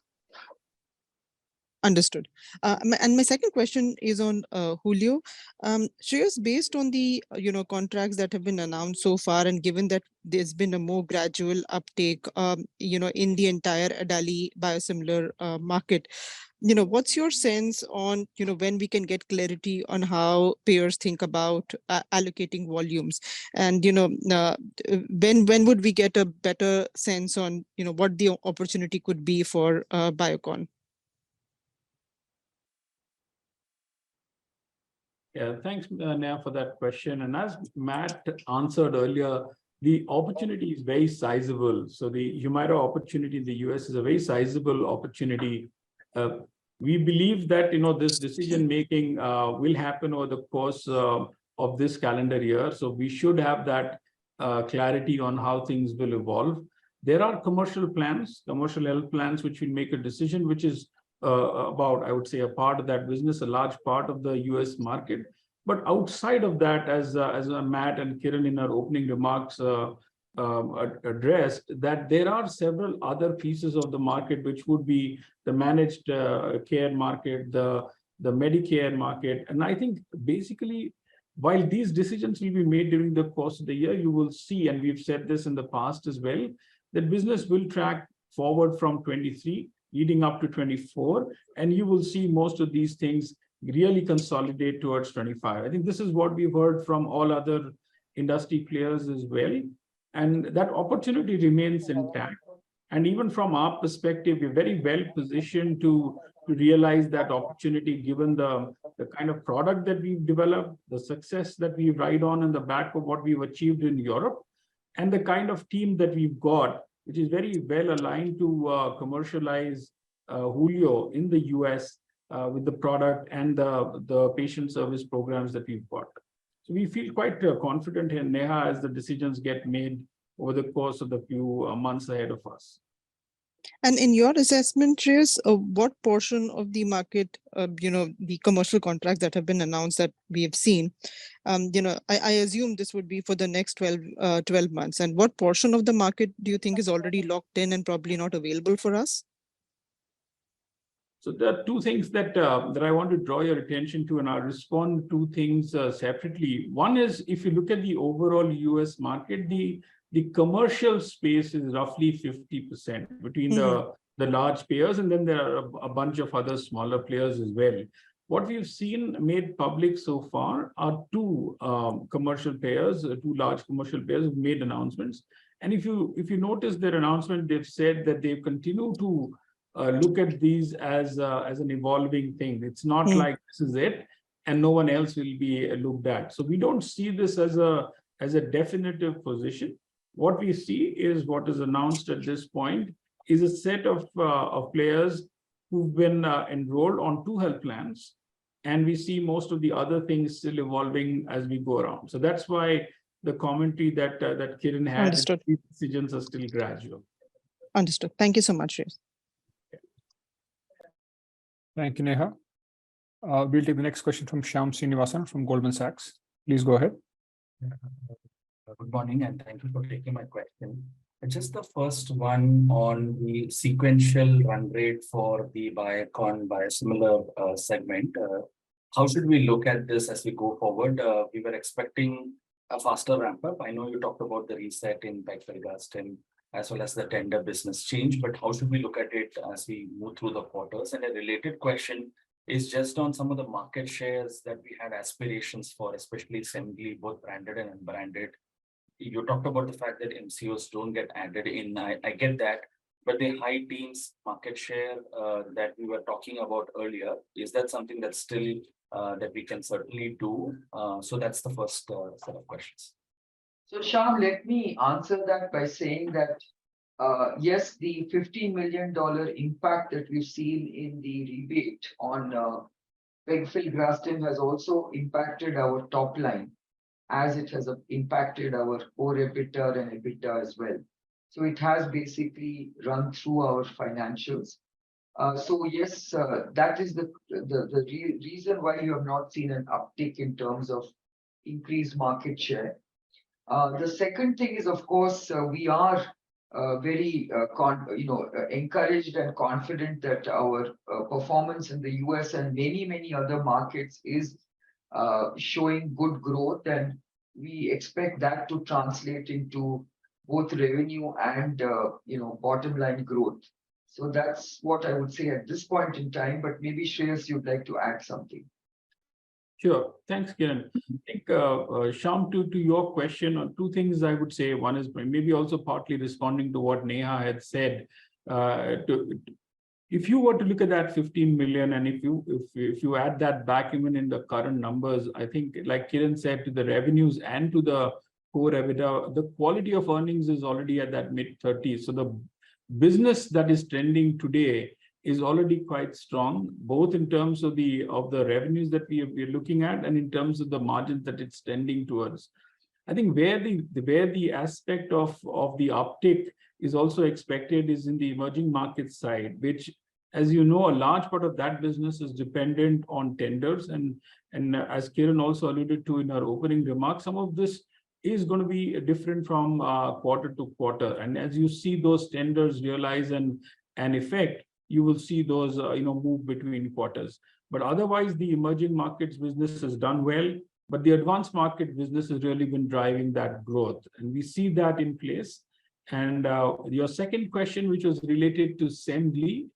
Understood. And my second question is on Hulio. Shreyas, based on the contracts that have been announced so far, and given that there's been a more gradual uptake, in the entire Adali biosimilar market, what's your sense on when we can get clarity on how payers think about allocating volumes, and when would we get a better sense on what the opportunity could be for Biocon? Yeah, thanks, Neha, for that question. And as Matt answered earlier, the opportunity is very sizable. So the Humira opportunity in the US is a very sizable opportunity. We believe that this decision making will happen over the course of this calendar year. So we should have that clarity on how things will evolve. There are commercial health plans, which will make a decision, which is about, I would say, a part of that business, a large part of the US market. But outside of that, as Matt and Kiran in our opening remarks addressed, that there are several other pieces of the market, which would be the managed care market, the Medicare market. And I think basically, while these decisions will be made during the course of the year, you will see, and we've said this in the past as well, that business will track forward from 23, leading up to 24, and you will see most of these things really consolidate towards 25. I think this is what we've heard from all other industry players as well. And that opportunity remains intact. And even from our perspective, we're very well positioned to realize that opportunity, given the kind of product that we've developed, the success that we ride on in the back of what we've achieved in Europe, and the kind of team that we've got, which is very well aligned to commercialize Hulio in the US with the product and the patient service programs that we've got. So we feel quite confident in Neha as the decisions get made over the course of the few months ahead of us. And in your assessment, Shreyas, what portion of the market, the commercial contracts that have been announced that we have seen, I assume this would be for the next 12 months. And what portion of the market do you think is already locked in and probably not available for us? So there are two things that I want to draw your attention to, and I'll respond to things separately. One is, if you look at the overall US market, the commercial space is roughly 50% between the large players, and then there are a bunch of other smaller players as well. What we've seen made public so far are two commercial players, two large commercial players who've made announcements. And if you notice their announcement, they've said that they continue to look at these as an evolving thing. It's not like this is it, and no one else will be looked at. So we don't see this as a definitive position. What we see is what is announced at this point is a set of players who've been enrolled on 2 health plans, and we see most of the other things still evolving as we go around. So that's why the commentary that Kiran had, these decisions are still gradual. Understood. Thank you so much, Shreyas. Thank you, Neha. We'll take the next question from Shyam Srinivasan from Goldman Sachs. Please go ahead. Good morning, and thank you for taking my question. Just the first one on the sequential run rate for the Biocon biosimilar segment. How should we look at this as we go forward? We were expecting a faster ramp up. I know you talked about the reset in pegfilgrastim as well as the tender business change, but how should we look at it as we move through the quarters? And a related question is just on some of the market shares that we had aspirations for, especially Semglee, both branded and unbranded. You talked about the fact that MCOs don't get added in. I get that, but the high teens market share that we were talking about earlier, is that something that's still that we can certainly do? So that's the first set of questions. So Shyam, let me answer that by saying that yes, the $15 million impact that we've seen in the rebate on pegfilgrastim has also impacted our top line, as it has impacted our core EBITDA and EBITDA as well. So it has basically run through our financials. So yes, that is the reason why you have not seen an uptick in terms of increased market share. The second thing is, of course, we are very encouraged and confident that our performance in the US and many other markets is showing good growth, and we expect that to translate into both revenue and bottom line growth. So that's what I would say at this point in time, but maybe Shreyas, you'd like to add something. Sure. Thanks, Kiran. I think, Shyam, to your question, on two things I would say. One is maybe also partly responding to what Neha had said. If you were to look at that 15 million, and if you add that back even in the current numbers, I think, like Kiran said, to the revenues and to the core EBITDA, the quality of earnings is already at that mid-30s. So the business that is trending today is already quite strong, both in terms of the revenues that we're looking at and in terms of the margins that it's tending towards. I think where the aspect of the uptick is also expected is in the emerging market side, which As you know, a large part of that business is dependent on tenders. And as Kiran also alluded to in our opening remarks, some of this is going to be different from quarter to quarter. And as you see those tenders realize and effect, you will see those move between quarters. But otherwise, the emerging markets business has done well, but the advanced market business has really been driving that growth. And we see that in place. And your second question, which was related to Semglee,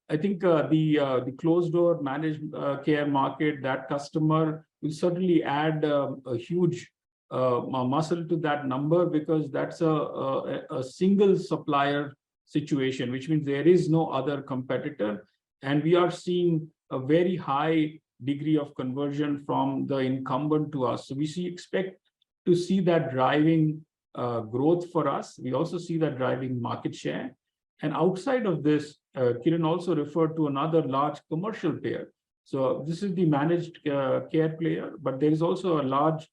I think the closed door managed care market, that customer will certainly add a huge muscle to that number, because that's a single supplier situation, which means there is no other competitor. And we are seeing a very high degree of conversion from the incumbent to us. So we expect to see that driving growth for us. We also see that driving market share. And outside of this, Kiran also referred to another large commercial player. So this is the managed care player, but there is also a large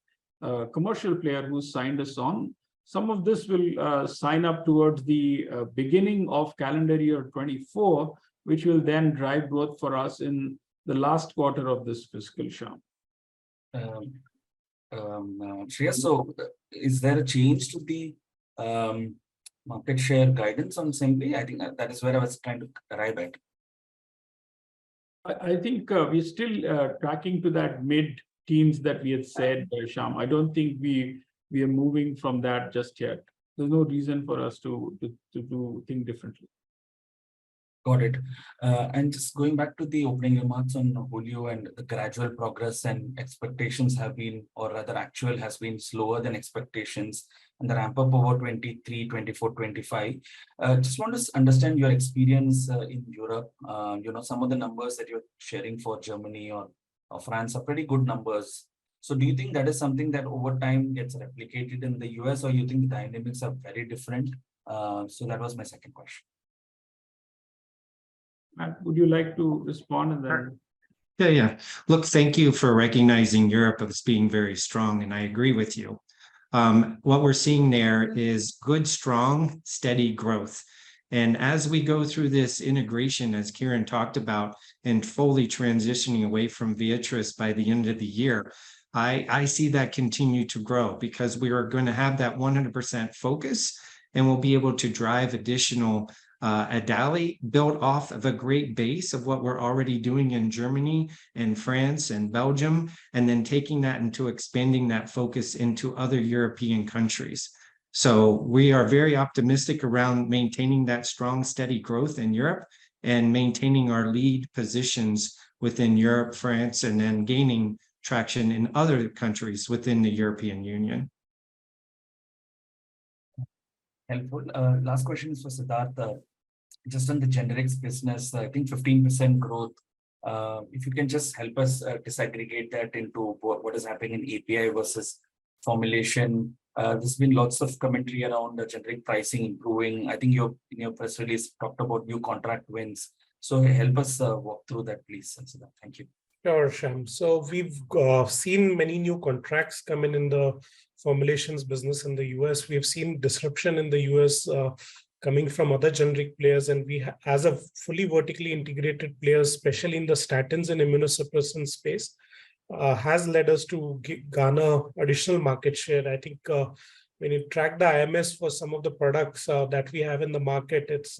commercial player who signed us on. Some of this will sign up towards the beginning of calendar year 24, which will then drive growth for us in the last quarter of this fiscal, Shyam. Shreya, so is there a change to the market share guidance on Semglee? I think that is where I was trying to arrive at. I think we're still tracking to that mid-teens that we had said, Shyam. I don't think we are moving from that just yet. There's no reason for us to think differently. Got it. And just going back to the opening remarks on Hulio and the gradual progress and expectations have been, or rather actual has been slower than expectations, and the ramp up over 23, 24, 25. Just want to understand your experience in Europe. Some of the numbers that you're sharing for Germany or France are pretty good numbers. So do you think that is something that over time gets replicated in the US, or you think the dynamics are very different? So that was my second question. Matt, would you like to respond? And then... Yeah. Look, thank you for recognizing Europe as being very strong, and I agree with you. What we're seeing there is good, strong, steady growth. And as we go through this integration, as Kiran talked about, and fully transitioning away from Viatris by the end of the year, I see that continue to grow, because we are going to have that 100% focus, and we'll be able to drive additional Adali built off of a great base of what we're already doing in Germany and France and Belgium, and then taking that into expanding that focus into other European countries. So we are very optimistic around maintaining that strong, steady growth in Europe and maintaining our lead positions within Europe, France, and then gaining traction in other countries within the European Union. Helpful. Last question is for Siddharth. Just on the generics business, I think 15% growth. If you can just help us disaggregate that into what is happening in API versus formulation. There's been lots of commentary around the generic pricing improving. I think in your press release talked about new contract wins. So help us walk through that, please, Siddharth. Thank you. Sure, Shyam. So we've seen many new contracts come in the formulations business in the US. We have seen disruption in the US coming from other generic players, and we, as a fully vertically integrated player, especially in the statins and immunosuppressant space, has led us to garner additional market share. I think when you track the IMS for some of the products that we have in the market, it's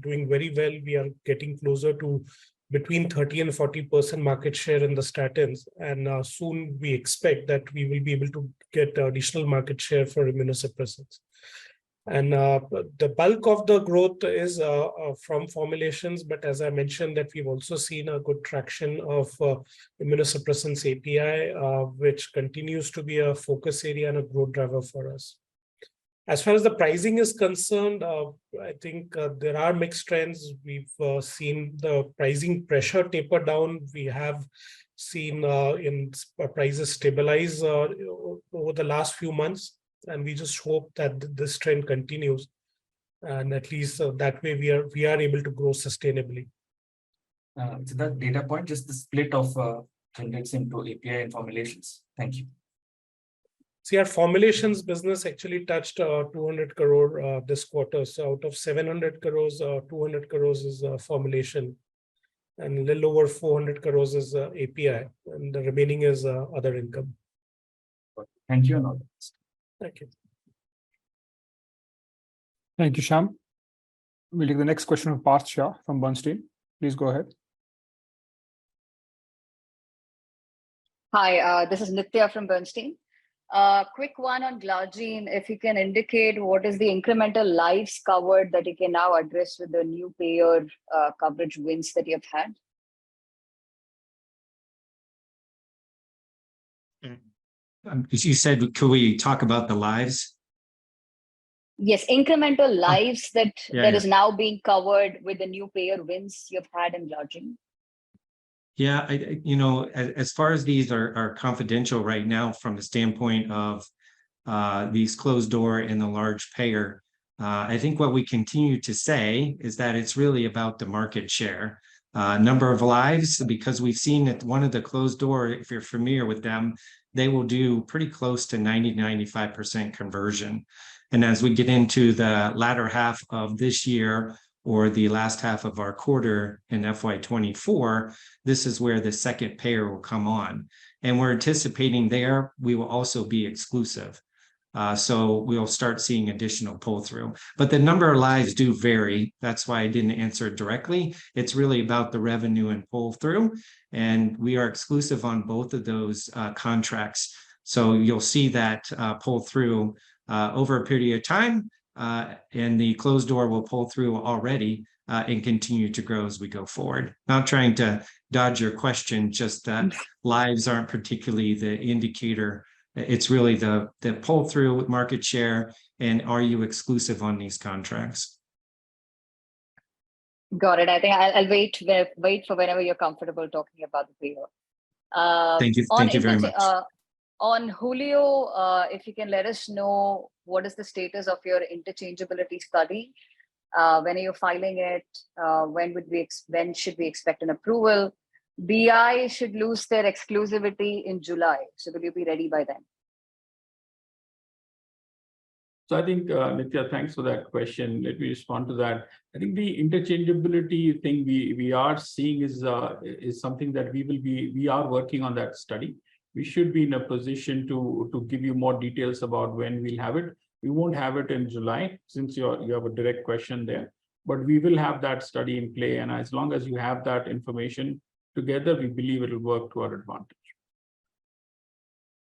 doing very well. We are getting closer to between 30 and 40% market share in the statins. And soon we expect that we will be able to get additional market share for immunosuppressants. And the bulk of the growth is from formulations, but as I mentioned, that we've also seen a good traction of immunosuppressants API, which continues to be a focus area and a growth driver for us. As far as the pricing is concerned, I think there are mixed trends. We've seen the pricing pressure taper down. We have seen in prices stabilize over the last few months. And we just hope that this trend continues, and at least that way we are able to grow sustainably. So that data point, just the split of generics into API and formulations. Thank you. See, our formulations business actually touched 200 crore this quarter. So out of 700 crores, 200 crores is formulation. and a little over 400 crores is API, and the remaining is other income. Thank you and all the best. Thank you. Thank you, Shyam. We'll take the next question from Parth Shah from Bernstein. Please go ahead. Hi, this is Nitya from Bernstein. Quick one on Glargine, if you can indicate what is the incremental lives covered that you can now address with the new payer coverage wins that you've had? You said, could we talk about the lives? Yes, incremental lives that Yeah. is now being covered with the new payer wins you've had in Glargine. Yeah, as far as these are confidential right now from the standpoint of these closed door and the large payer, I think what we continue to say is that it's really about the market share. Number of lives, because we've seen that one of the closed door, if you're familiar with them, they will do pretty close to 90-95% conversion. And as we get into the latter half of this year, or the last half of our quarter in FY24, this is where the second payer will come on. And we're anticipating there, we will also be exclusive. So we'll start seeing additional pull-through. But the number of lives do vary. That's why I didn't answer it directly. It's really about the revenue and pull-through. And we are exclusive on both of those contracts. So you'll see that pull-through over a period of time. And the closed door will pull through already and continue to grow as we go forward. Not trying to dodge your question, just that lives aren't particularly the indicator. It's really the pull through with market share and are you exclusive on these contracts? Got it. I think I'll wait for whenever you're comfortable talking about the payer. Thank you. Thank you very much. On Hulio, if you can let us know what is the status of your interchangeability study? When are you filing it? When should we expect an approval? BI should lose their exclusivity in July. So will you be ready by then? So I think, Nitya, thanks for that question. Let me respond to that. I think the interchangeability thing we are seeing is something that we are working on that study. We should be in a position to give you more details about when we'll have it. We won't have it in July, since you have a direct question there, but we will have that study in play. And as long as you have that information together, we believe it will work to our advantage.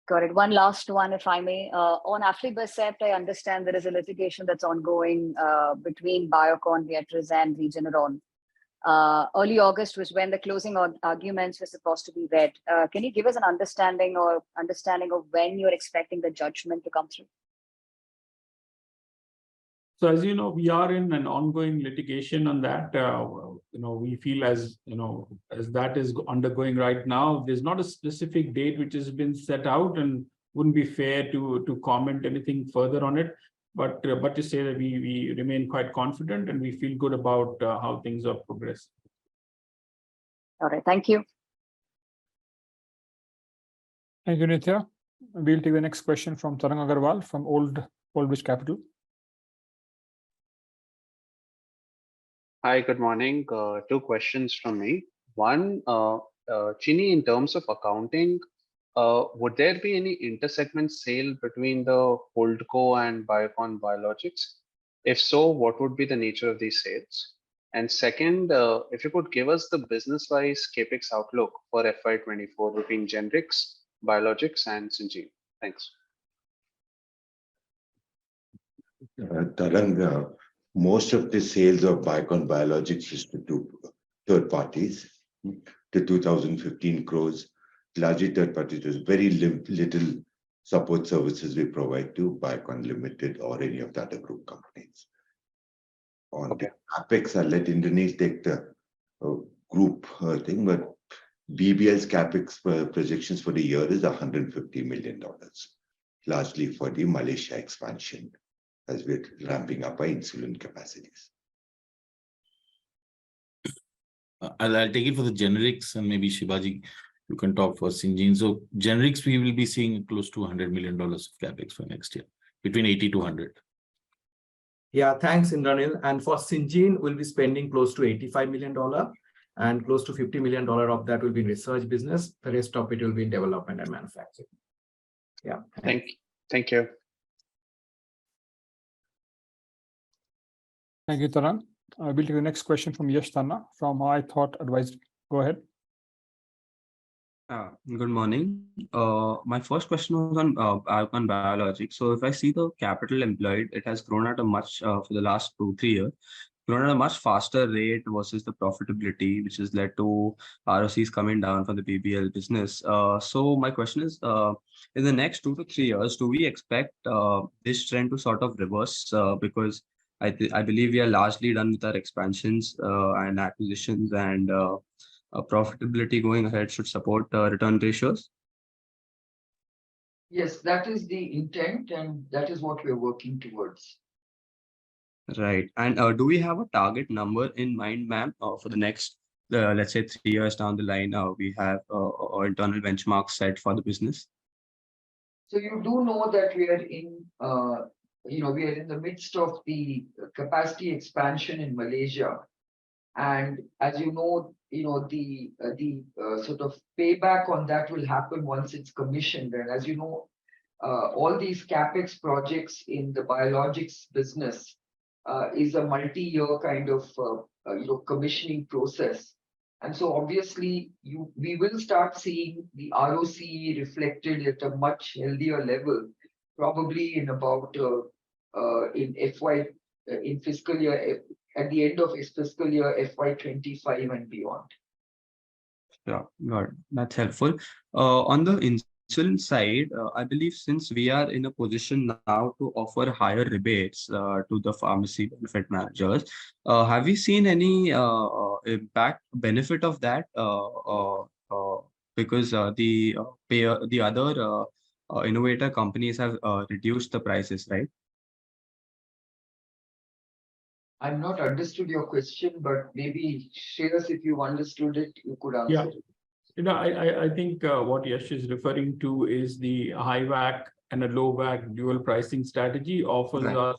Got it. One last one, if I may. On Aflibercept, I understand there is a litigation that's ongoing between Biocon, Viatris, and Regeneron. Early August was when the closing arguments were supposed to be read. Can you give us an understanding of when you're expecting the judgment to come through? So as you know, we are in an ongoing litigation on that. We feel as that is undergoing right now, there's not a specific date which has been set out, and wouldn't be fair to comment anything further on it. But to say that we remain quite confident and we feel good about how things are progressing. All right, thank you. Thank you, Nitya. We'll take the next question from Tarang Agarwal from Old Bridge Capital. Hi, good morning. Two questions from me. One, Chini, in terms of accounting, would there be any intersegment sale between the Holdco and Biocon Biologics? If so, what would be the nature of these sales? And second, if you could give us the business-wise CapEx outlook for FY24 between generics, biologics, and Syngene. Thanks. Tarang, most of the sales of Biocon Biologics is to third parties. The 2015 crores, largely third parties. There's very little support services we provide to Biocon Limited or any of the other group companies. On the CapEx, I'll let Indranesh take the group thing, but BBL's CapEx projections for the year is $150 million, largely for the Malaysia expansion, as we're ramping up our insulin capacities. I'll take it for the generics, and maybe Shivaji, you can talk for Syngene. So generics, we will be seeing close to $100 million of CapEx for next year, between 80 to 100. Yeah, thanks, Indranil. And for Syngene, we'll be spending close to $85 million. and close to $50 million of that will be in research business. The rest of it will be in development and manufacturing. Yeah. Thank you. Thank you, Taran. We'll take the next question from Yash Tanna from I Thought Advisory. Go ahead. Good morning. My first question was on Biocon Biologics. So if I see the capital employed, it has grown at a much for the last 2-3 years, grown at a much faster rate versus the profitability, which has led to ROCs coming down for the BBL business. So my question is, in the next 2 to 3 years, do we expect this trend to sort of reverse? Because I believe we are largely done with our expansions and acquisitions, and profitability going ahead should support return ratios. Yes, that is the intent, and that is what we're working towards. Right. And do we have a target number in mind, ma'am, for the next, let's say 3 years down the line? We have internal benchmarks set for the business. So you do know that we are in, we are in the midst of the capacity expansion in Malaysia, and as you know, the sort of payback on that will happen once it's commissioned. And as you know, all these capex projects in the biologics business is a multi-year kind of commissioning process. And so obviously we will start seeing the ROC reflected at a much healthier level, probably in about in fiscal year at the end of fiscal year FY25 and beyond. Yeah, got it. That's helpful. On the insulin side, I believe since we are in a position now to offer higher rebates to the pharmacy benefit managers, have we seen any benefit of that? Because the other innovator companies have reduced the prices, right? I've not understood your question, but maybe Shreyas, if you understood it, you could answer it. I think what Yash is referring to is the high WAC and a low WAC dual pricing strategy offers us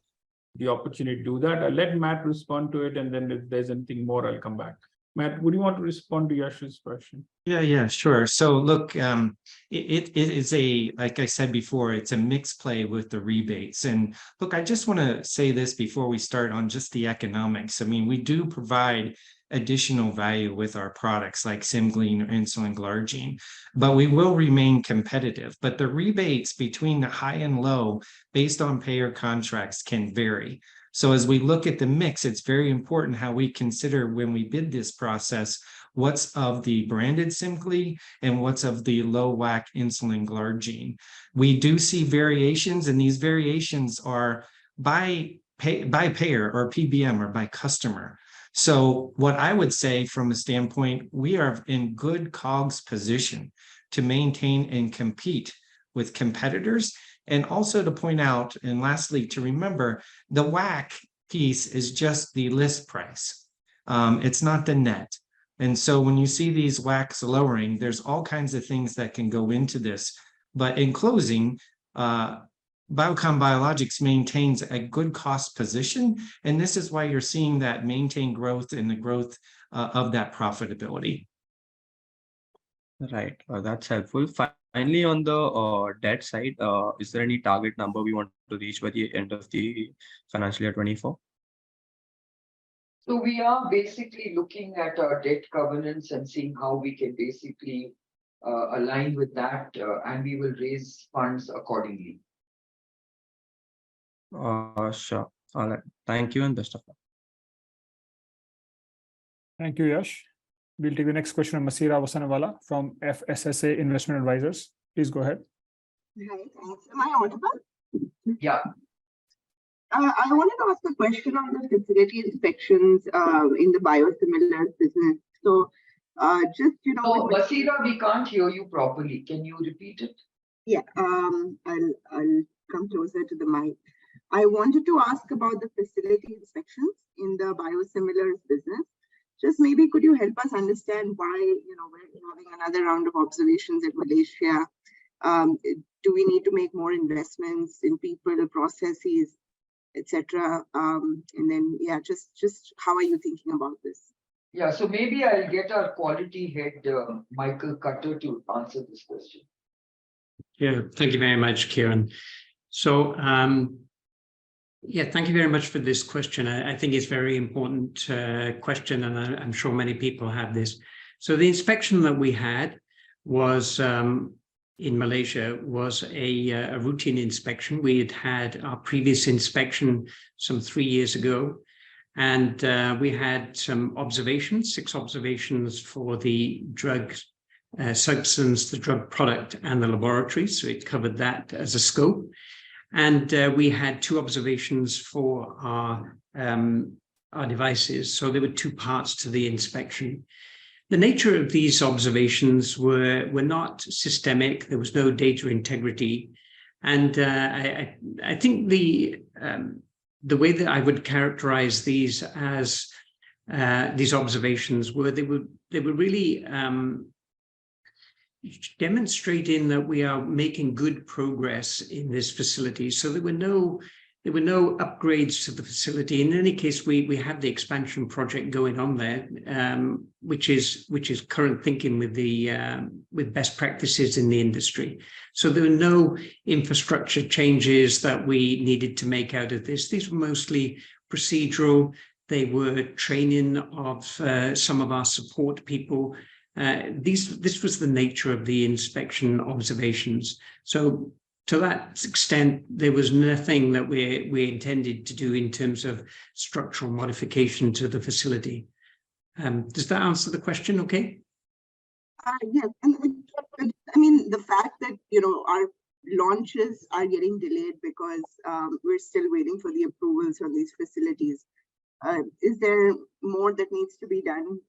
the opportunity to do that. I'll let Matt respond to it, and then if there's anything more, I'll come back. Matt, would you want to respond to Yash's question? Yeah, sure. So look, it is like I said before, it's a mixed play with the rebates. And look, I just want to say this before we start on just the economics. I mean, we do provide additional value with our products like Semglee or insulin glargine, but we will remain competitive. But the rebates between the high and low based on payer contracts can vary. So as we look at the mix, it's very important how we consider when we bid this process, what's of the branded Semglee and what's of the low WAC insulin glargine. We do see variations, and these variations are by payer or PBM or by customer. So what I would say from a standpoint, we are in good COGS position to maintain and compete with competitors. And also to point out, and lastly, to remember, the WAC piece is just the list price. It's not the net. And so when you see these WACs lowering, there's all kinds of things that can go into this. But in closing, Biocon Biologics maintains a good cost position. And this is why you're seeing that maintained growth and the growth of that profitability. Right, that's helpful. Finally, on the debt side, is there any target number we want to reach by the end of the financial year 24? So we are basically looking at our debt governance and seeing how we can basically align with that, and we will raise funds accordingly. Sure. All right. Thank you and best of luck. Thank you, Yash. We'll take the next question from Masira Wasanawala from FSSA Investment Advisors. Please go ahead. Hi, thanks. Am I audible? Yeah. I wanted to ask a question on the facility inspections in the biosimilars business. So just, Oh, Masira, we can't hear you properly. Can you repeat it? Yeah, I'll come closer to the mic. I wanted to ask about the facility inspections in the biosimilars business. Just maybe could you help us understand why, we're having another round of observations in Malaysia? Do we need to make more investments in people, processes, etc.? And then, yeah, just how are you thinking about this? Yeah, so maybe I'll get our quality head, Michael Cutter, to answer this question. Yeah, thank you very much, Kieran. So, yeah, thank you very much for this question. I think it's a very important question, and I'm sure many people have this. So the inspection that we had was in Malaysia was a routine inspection. We had had our previous inspection some 3 years ago, and we had some observations, 6 observations for the drug substance, the drug product, and the laboratory. So it covered that as a scope. And we had 2 observations for our devices. So there were 2 parts to the inspection. The nature of these observations were not systemic. There was no data integrity. And I think the way that I would characterize these as these observations were they were really demonstrating that we are making good progress in this facility. So there were no upgrades to the facility. In any case, we have the expansion project going on there, which is current thinking with best practices in the industry. So there were no infrastructure changes that we needed to make out of this. These were mostly procedural. They were training of some of our support people. This was the nature of the inspection observations. So to that extent, there was nothing that we intended to do in terms of structural modification to the facility. Does that answer the question okay? Yes, and I mean, the fact that, our launches are getting delayed because we're still waiting for the approvals on these facilities. Is there more that needs to be done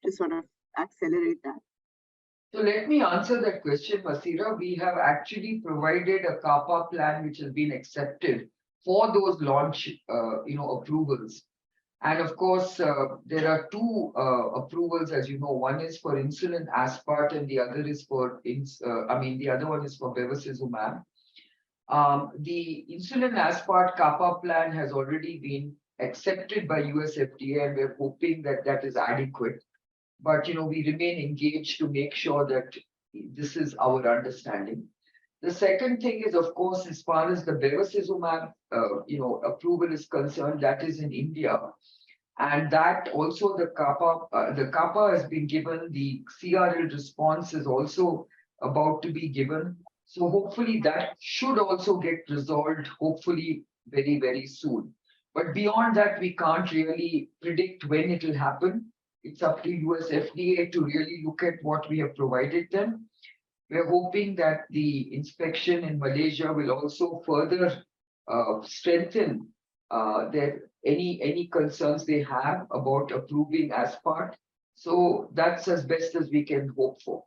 to sort of accelerate that? So let me answer that question, Masira. We have actually provided a CAPA plan which has been accepted for those launch, approvals. And of course, there are 2 approvals, as you know. One is for insulin aspart, and the other is for the other one is for bevacizumab. The insulin aspart CAPA plan has already been accepted by US FDA, and we're hoping that that is adequate. But we remain engaged to make sure that this is our understanding. The second thing is, of course, as far as the bevacizumab approval is concerned, that is in India, and that also the CAPA has been given. The CRL response is also about to be given. So hopefully that should also get resolved, hopefully very, very soon. But beyond that, we can't really predict when it will happen. It's up to US FDA to really look at what we have provided them. We're hoping that the inspection in Malaysia will also further strengthen any concerns they have about approving aspart. So that's as best as we can hope for.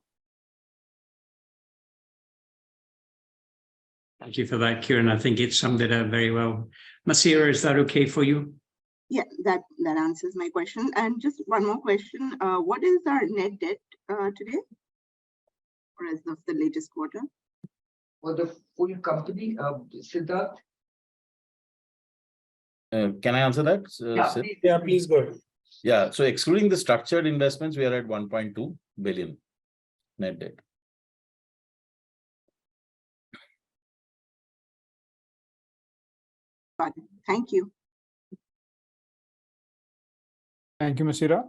Thank you for that, Kieran. I think it summed it up very well. Masira, is that okay for you? Yeah, that answers my question. And just one more question. What is our net debt today, or as of the latest quarter? For the full company, Siddharth? Can I answer that? Yeah, please go ahead. Yeah, so excluding the structured investments, we are at 1.2 billion net debt. Thank you. Thank you, Masira.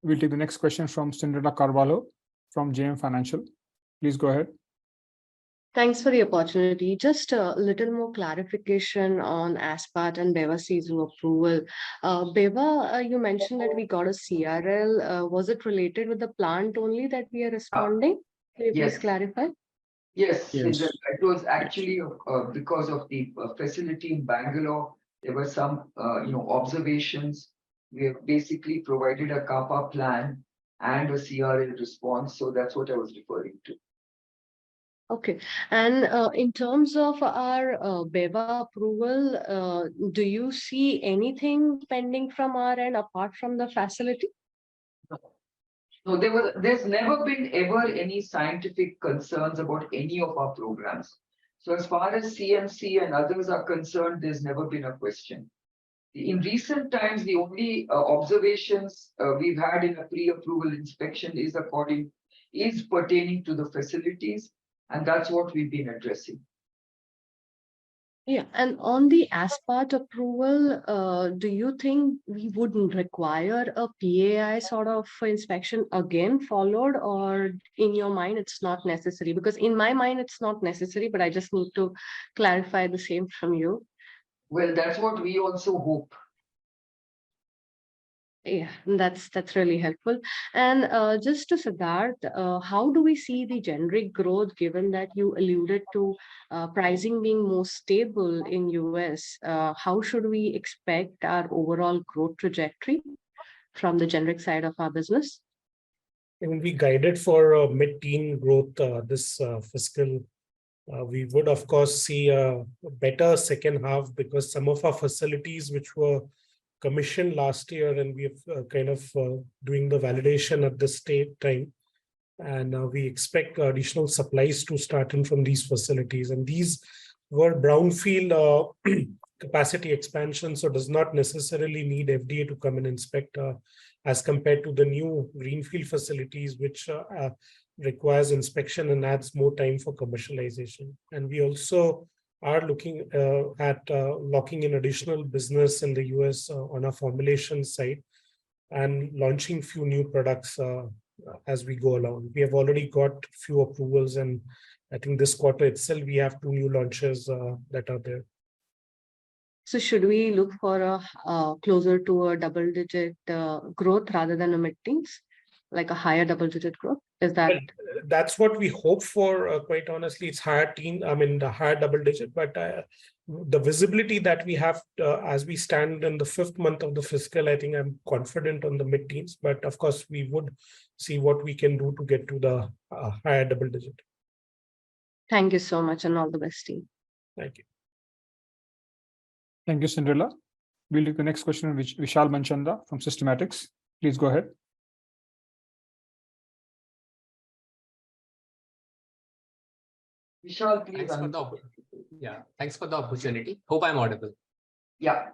We'll take the next question from Cinderella Carvalho from JM Financial. Please go ahead. Thanks for the opportunity. Just a little more clarification on aspart and bevacizumab approval. Beva, you mentioned that we got a CRL. Was it related with the plant only that we are responding? Can you please clarify? Yes. It was actually because of the facility in Bangalore. There were some, observations. We have basically provided a CAPA plan and a CRL response. So that's what I was referring to. Okay. And in terms of our Beva approval, do you see anything pending from our end apart from the facility? No, there's never been ever any scientific concerns about any of our programs. So as far as CMC and others are concerned, there's never been a question. In recent times, the only observations we've had in a pre-approval inspection is pertaining to the facilities, and that's what we've been addressing. Yeah, and on the aspart approval, do you think we wouldn't require a PAI sort of inspection again followed, or in your mind it's not necessary? Because in my mind it's not necessary, but I just need to clarify the same from you. Well, that's what we also hope. Yeah, that's really helpful. And just to Siddharth, how do we see the generic growth given that you alluded to pricing being more stable in US? How should we expect our overall growth trajectory from the generic side of our business? And we guided for mid-teen growth this fiscal. We would, of course, see a better second half because some of our facilities which were commissioned last year, and we have kind of doing the validation at this time. And we expect additional supplies to start in from these facilities. And these were brownfield capacity expansion, so does not necessarily need FDA to come and inspect as compared to the new greenfield facilities, which requires inspection and adds more time for commercialization. And we also are looking at locking in additional business in the US on our formulation side and launching few new products as we go along. We have already got few approvals, and I think this quarter itself we have 2 new launches that are there. So should we look for a closer to a double-digit growth rather than a mid-teens, like a higher double-digit growth? Is that? Well, that's what we hope for. Quite honestly, it's higher teen. I mean, the higher double-digit. But the visibility that we have as we stand in the 5th month of the fiscal, I think I'm confident on the mid-teens. But of course, we would see what we can do to get to the higher double-digit. Thank you so much, and all the best, team. Thank you. Thank you, Cinderella. We'll take the next question, which Vishal Manchanda from Systematics. Please go ahead. Vishal, please. Thanks for the opportunity. Hope I'm audible. Yeah.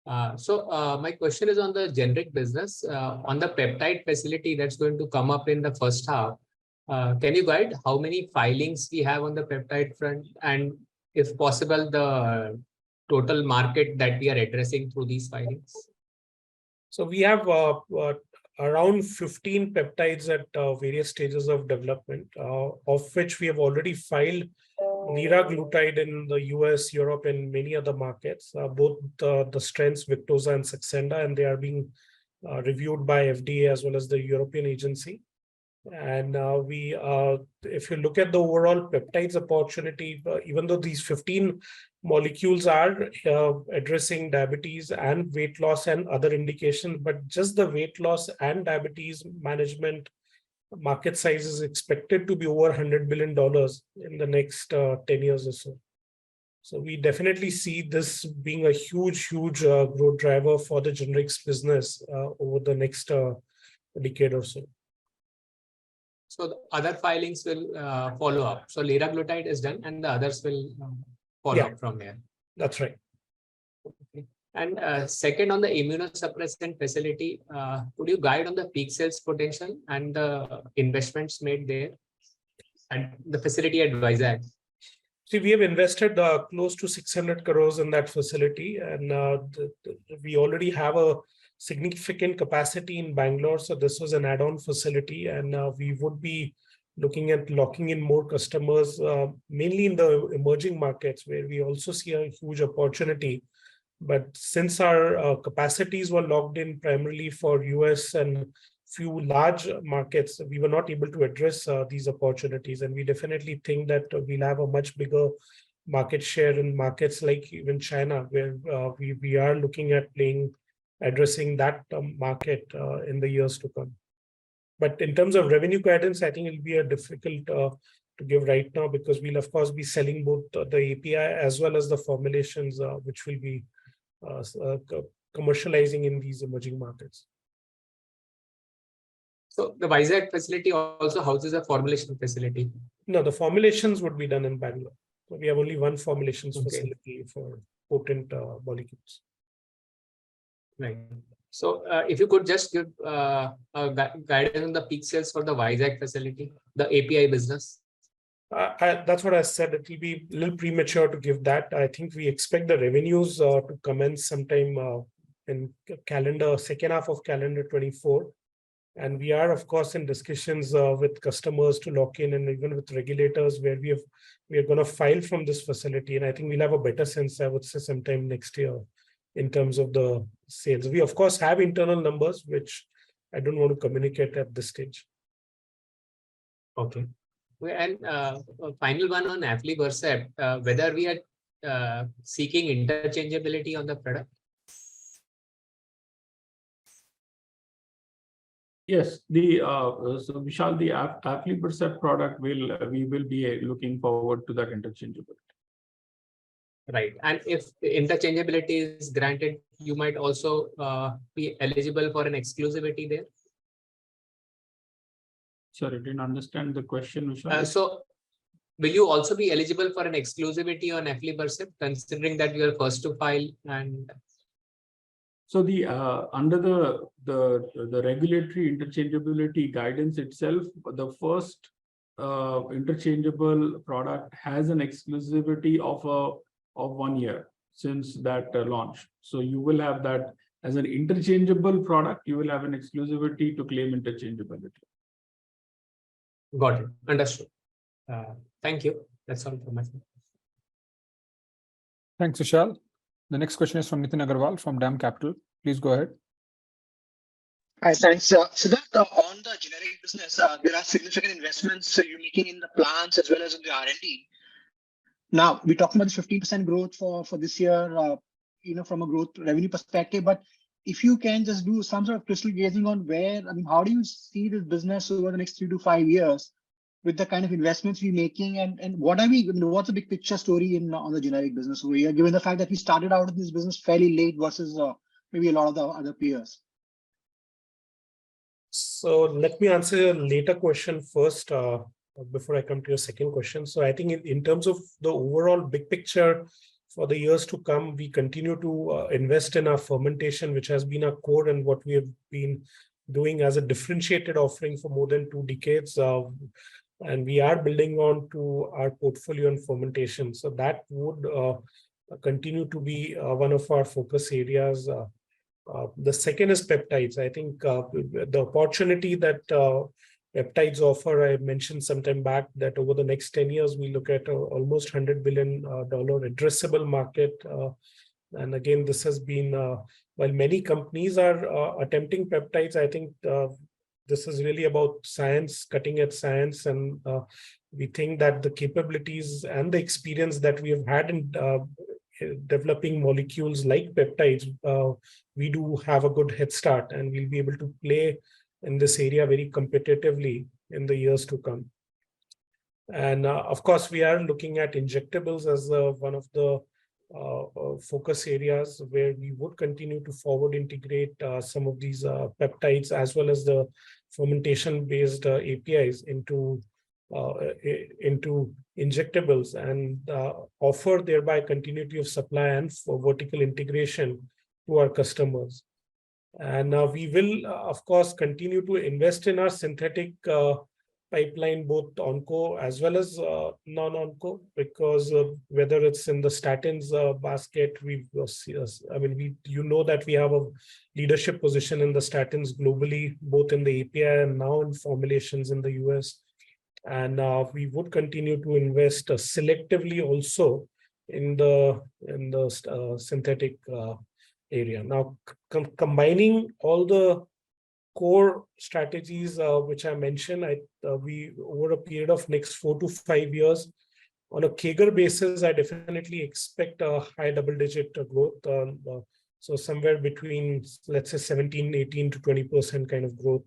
My question is on the generic business, on the peptide facility that's going to come up in the first half. Can you guide how many filings we have on the peptide front, and if possible, the total market that we are addressing through these filings? So we have around 15 peptides at various stages of development, of which we have already filed liraglutide in the US, Europe, and many other markets, both the strengths Victoza and Saxenda, and they are being reviewed by FDA as well as the European agency. And if you look at the overall peptides opportunity, even though these 15 molecules are addressing diabetes and weight loss and other indications, but just the weight loss and diabetes management market size is expected to be over $100 billion in the next 10 years or so. So we definitely see this being a huge growth driver for the generics business over the next decade or so. So the other filings will follow up. So liraglutide is done, and the others will follow up from here. That's right. Okay. And second, on the immunosuppressant facility, could you guide on the peak sales potential and the investments made there and the facility at Vizag? See, we have invested close to 600 crores in that facility, and we already have a significant capacity in Bangalore. So this was an add-on facility, and we would be looking at locking in more customers, mainly in the emerging markets, where we also see a huge opportunity. But since our capacities were locked in primarily for US and few large markets, we were not able to address these opportunities. And we definitely think that we'll have a much bigger market share in markets like even China, where we are looking at addressing that market in the years to come. But in terms of revenue guidance, I think it'll be difficult to give right now, because we'll of course be selling both the API as well as the formulations, which will be commercializing in these emerging markets. So the Vizag facility also houses a formulation facility? No, the formulations would be done in Bangalore. So we have only one formulations facility for potent molecules. Right. So if you could just give guidance on the peak sales for the Vizag facility, the API business. That's what I said. It will be a little premature to give that. I think we expect the revenues to commence sometime in second half of calendar 24. And we are, of course, in discussions with customers to lock in, and even with regulators where we are going to file from this facility. And I think we'll have a better sense, I would say, sometime next year in terms of the sales. We, of course, have internal numbers, which I don't want to communicate at this stage. Okay. And final one on Aflibercept, whether we are seeking interchangeability on the product. Yes, so Vishal, the Aflibercept product we will be looking forward to that interchangeability. Right, and if interchangeability is granted, you might also be eligible for an exclusivity there. Sorry, didn't understand the question, Vishal. So, will you also be eligible for an exclusivity on Aflibercept, considering that you are first to file? And so the under the regulatory interchangeability guidance itself, the first interchangeable product has an exclusivity of 1 year since that launch. So you will have that as an interchangeable product. You will have an exclusivity to claim interchangeability. Got it. Understood. Thank you. That's all from my side. Thanks, Vishal. The next question is from Nitin Agarwal from DAM Capital. Please go ahead. Hi, thanks. Siddharth, on the generic business, there are significant investments you're making in the plants as well as in the R&D. Now, we're talking about this 15% growth for this year, from a growth revenue perspective. But if you can just do some sort of crystal gazing on how do you see this business over the next 3 to 5 years with the kind of investments we're making, and what's the big picture story on the generic business over here, given the fact that we started out in this business fairly late versus maybe a lot of the other peers? So let me answer your later question first before I come to your second question. So I think in terms of the overall big picture for the years to come, we continue to invest in our fermentation, which has been our core and what we have been doing as a differentiated offering for more than 2 decades. And we are building on to our portfolio and fermentation. So that would continue to be one of our focus areas. The second is peptides. I think the opportunity that peptides offer, I mentioned sometime back that over the next 10 years, we look at almost $100 billion addressable market. And again, this has been, while many companies are attempting peptides, I think this is really about science, cutting edge science. And we think that the capabilities and the experience that we have had in developing molecules like peptides, we do have a good head start, and we'll be able to play in this area very competitively in the years to come. And of course, we are looking at injectables as one of the focus areas where we would continue to forward integrate some of these peptides as well as the fermentation-based APIs into injectables and offer thereby continuity of supply and for vertical integration to our customers. And we will, of course, continue to invest in our synthetic pipeline, both onco as well as non-onco, because whether it's in the statins basket, that we have a leadership position in the statins globally, both in the API and now in formulations in the US. And we would continue to invest selectively also in the synthetic area. Now, combining all the core strategies which I mentioned, we over a period of next 4 to 5 years, on a CAGR basis, I definitely expect a high double-digit growth. So somewhere between, let's say, 17, 18 to 20% kind of growth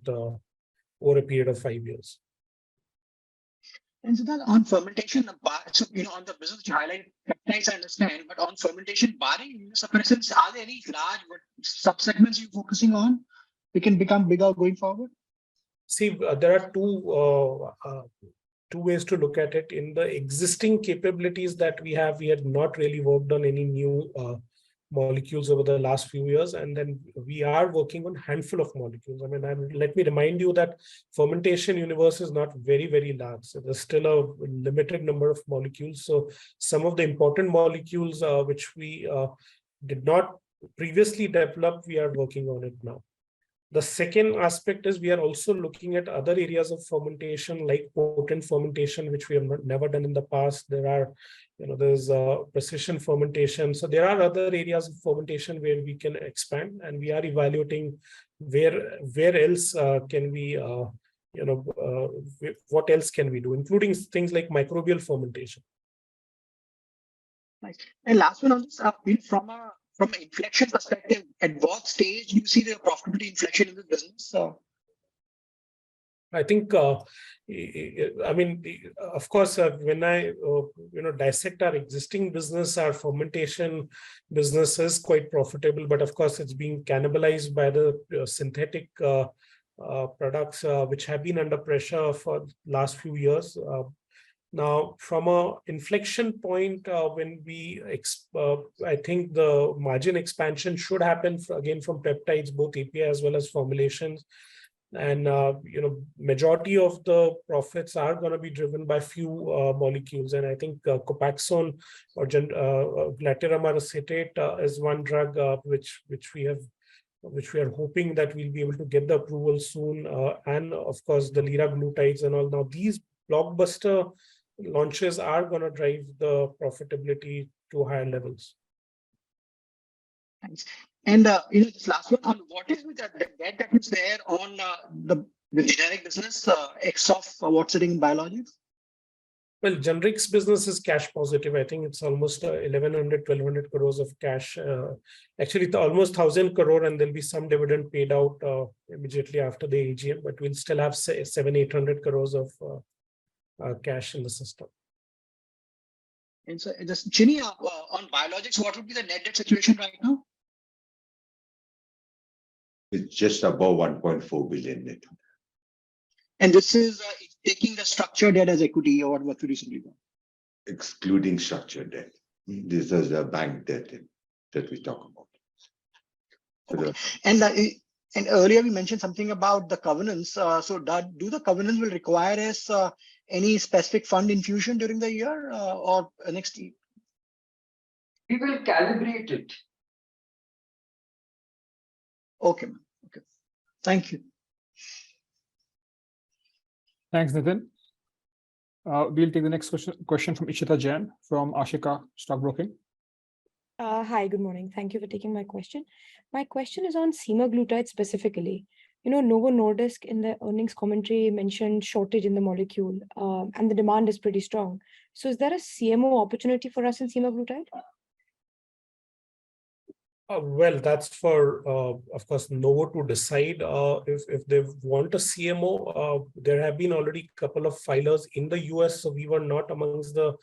over a period of 5 years. And so that on fermentation, on the business you highlight peptides, I understand, but on fermentation, barring immunosuppressants, are there any large subsegments you're focusing on? We can become bigger going forward? See, there are two ways to look at it. In the existing capabilities that we have not really worked on any new molecules over the last few years, and then we are working on a handful of molecules. I mean, let me remind you that fermentation universe is not very, very large. So there's still a limited number of molecules. So some of the important molecules which we did not previously develop, we are working on it now. The second aspect is we are also looking at other areas of fermentation, like potent fermentation, which we have never done in the past. There are, there's precision fermentation. So there are other areas of fermentation where we can expand, and we are evaluating where else can we, what else can we do, including things like microbial fermentation. Nice. And last one on this, from an inflection perspective, at what stage do you see the profitability inflection in the business? I think, I mean, of course, when I, dissect our existing business, our fermentation business is quite profitable, but of course, it's being cannibalized by the synthetic products, which have been under pressure for the last few years. Now, from a inflection point, when we, I think the margin expansion should happen again from peptides, both API as well as formulations. And, majority of the profits are going to be driven by few molecules. And I think Copaxone or glatiramer acetate is one drug which we are hoping that we'll be able to get the approval soon. And of course, the liraglutides and all. Now, these blockbuster launches are going to drive the profitability to higher levels. Thanks. And this last one, on what is the debt that is there on the generic business, X of what's sitting in biologics? Well, generics business is cash positive. I think it's almost 1,100-1,200 crores of cash. Actually, it's almost 1,000 crore, and there'll be some dividend paid out immediately after the AGM, but we'll still have 700-800 crores of cash in the system. And so, just Chini, on biologics, what would be the net debt situation right now? It's just above 1.4 billion net. And this is taking the structured debt as equity, or what we recently done? Excluding structured debt. This is the bank debt that we talk about. Okay. And earlier we mentioned something about the covenants. So do the covenants will require us any specific fund infusion during the year or next year? We will calibrate it. Okay. Okay. Thank you. Thanks, Nitin. We'll take the next question from Ishita Jain from Ashika Stockbroking. Hi, good morning. Thank you for taking my question. My question is on semaglutide specifically. Novo Nordisk in the earnings commentary mentioned shortage in the molecule, and the demand is pretty strong. So is there a CMO opportunity for us in semaglutide? Well, that's for, of course, Novo to decide if they want a CMO. There have been already a couple of filers in the US, so we were not amongst the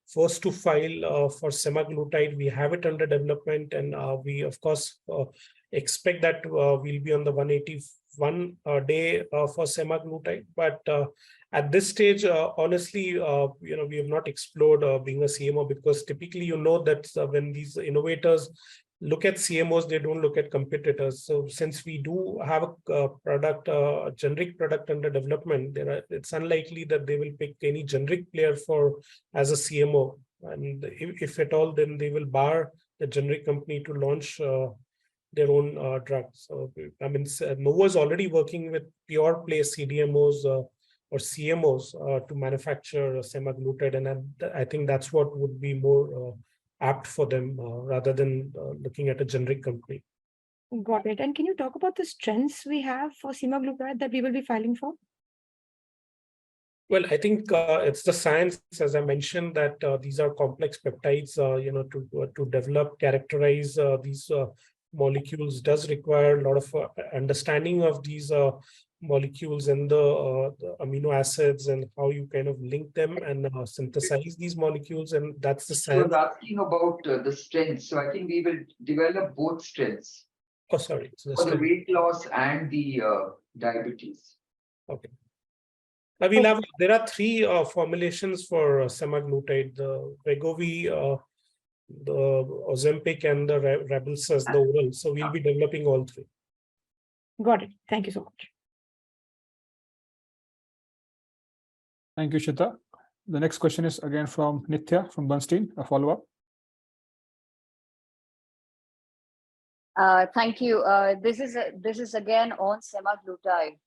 first to file for semaglutide. We have it under development, and we, of course, expect that we'll be on the 181 day for semaglutide. But at this stage, honestly, we have not explored being a CMO, because typically, that when these innovators look at CMOs, they don't look at competitors. So since we do have a product, a generic product under development, it's unlikely that they will pick any generic player as a CMO. And if at all, then they will bar the generic company to launch their own drugs. So, I mean, Novo is already working with pure play CDMOs or CMOs to manufacture semaglutide. And I think that's what would be more apt for them rather than looking at a generic company. Got it. And can you talk about the strengths we have for semaglutide that we will be filing for? Well, I think it's the science, as I mentioned, that these are complex peptides. To develop, characterize these molecules does require a lot of understanding of these molecules and the amino acids and how you kind of link them and synthesize these molecules, and that's the science. I was asking about the strengths, so I think we will develop both strengths. Oh, sorry. So for the weight loss and the diabetes. Okay. There are three formulations for semaglutide: the Wegovy Ozempic and the Rybelsus, the oral. So we'll be developing all three. Got it. Thank you so much. Thank you, Shita. The next question is again from Nithya from Bernstein, a follow-up. Thank you. This is again on semaglutide.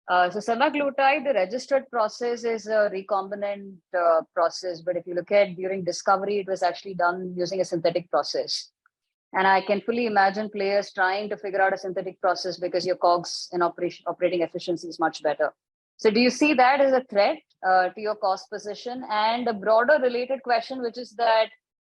So semaglutide, the registered process is a recombinant process, but if you look at during discovery, it was actually done using a synthetic process. And I can fully imagine players trying to figure out a synthetic process because your COGS and operating efficiency is much better. So do you see that as a threat to your cost position? And a broader related question, which is that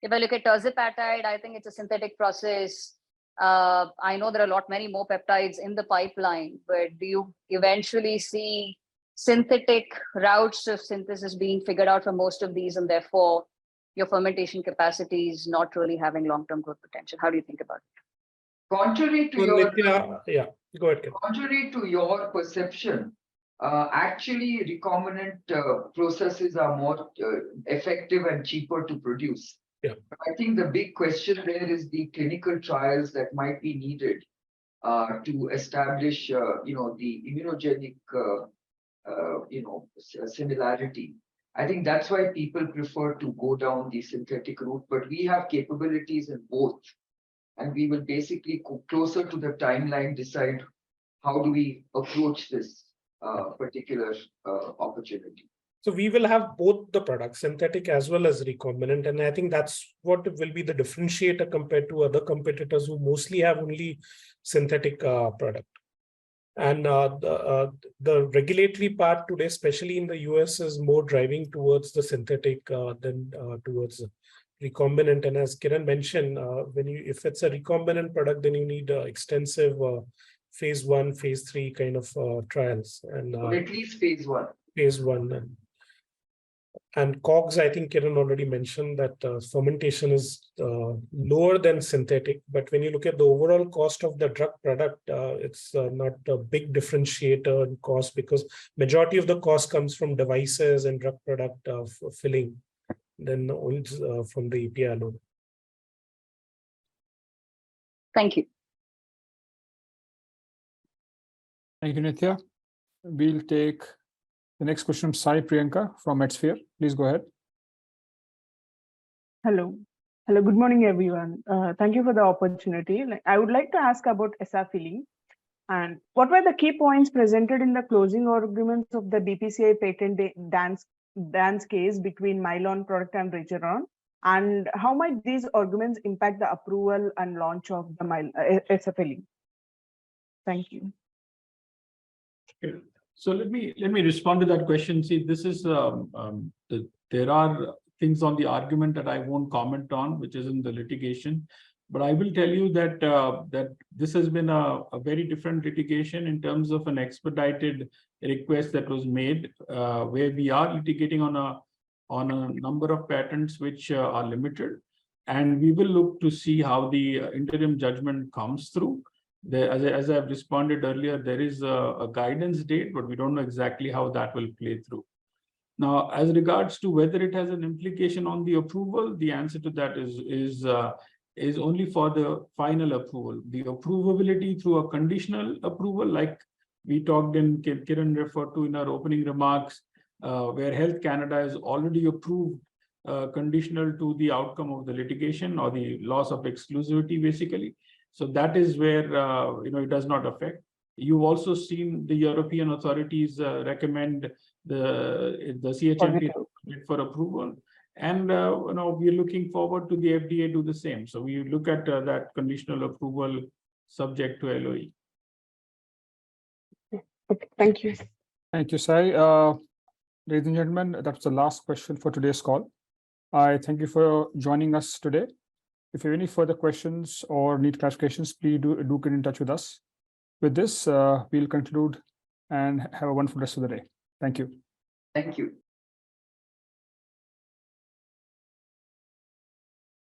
if I look at tirzepatide, I think it's a synthetic process. I know there are many more peptides in the pipeline, but do you eventually see synthetic routes of synthesis being figured out for most of these, and therefore your fermentation capacity is not really having long-term growth potential? How do you think about it? Contrary to go ahead. Contrary to your perception, actually recombinant processes are more effective and cheaper to produce. Yeah. I think the big question there is the clinical trials that might be needed to establish, the immunogenic, similarity. I think that's why people prefer to go down the synthetic route, but we have capabilities in both. And we will basically go closer to the timeline, decide how do we approach this particular opportunity. So we will have both the products, synthetic as well as recombinant. And I think that's what will be the differentiator compared to other competitors who mostly have only synthetic product. And the regulatory part today, especially in the US, is more driving towards the synthetic than towards recombinant. And as Kiran mentioned, if it's a recombinant product, then you need extensive phase 1, phase 3 kind of trials. And at least phase 1. Phase 1. And COGS, I think Kiran already mentioned that fermentation is lower than synthetic. But when you look at the overall cost of the drug product, it's not a big differentiator in cost, because majority of the cost comes from devices and drug product filling, then only from the API alone. Thank you. Thank you, Nithya. We'll take the next question from Sai Priyanka from MedSphere. Please go ahead. Hello. Good morning, everyone. Thank you for the opportunity. I would like to ask about Esafili. And what were the key points presented in the closing arguments of the BPCI patent dance case between Mylan product and Regeneron? And how might these arguments impact the approval and launch of the Esafili? Thank you. Okay. So let me respond to that question. See, this is there are things on the argument that I won't comment on, which is in the litigation. But I will tell you that that this has been a very different litigation in terms of an expedited request that was made, where we are litigating on a number of patents which are limited, and we will look to see how the interim judgment comes through. As I've responded earlier, there is a guidance date, but we don't know exactly how that will play through. Now, as regards to whether it has an implication on the approval, the answer to that is only for the final approval. The approvability through a conditional approval, like we talked in, Kiran referred to in our opening remarks, where Health Canada has already approved conditional to the outcome of the litigation or the loss of exclusivity, basically. So that is where it does not affect. You've also seen the European authorities recommend the CHMP for approval, and we're looking forward to the FDA do the same. So we look at that conditional approval subject to LOE. Okay, thank you. Thank you, Sai. Ladies and gentlemen, that's the last question for today's call. I thank you for joining us today. If you have any further questions or need clarifications, please do get in touch with us. With this, we'll conclude and have a wonderful rest of the day. Thank you. Thank you.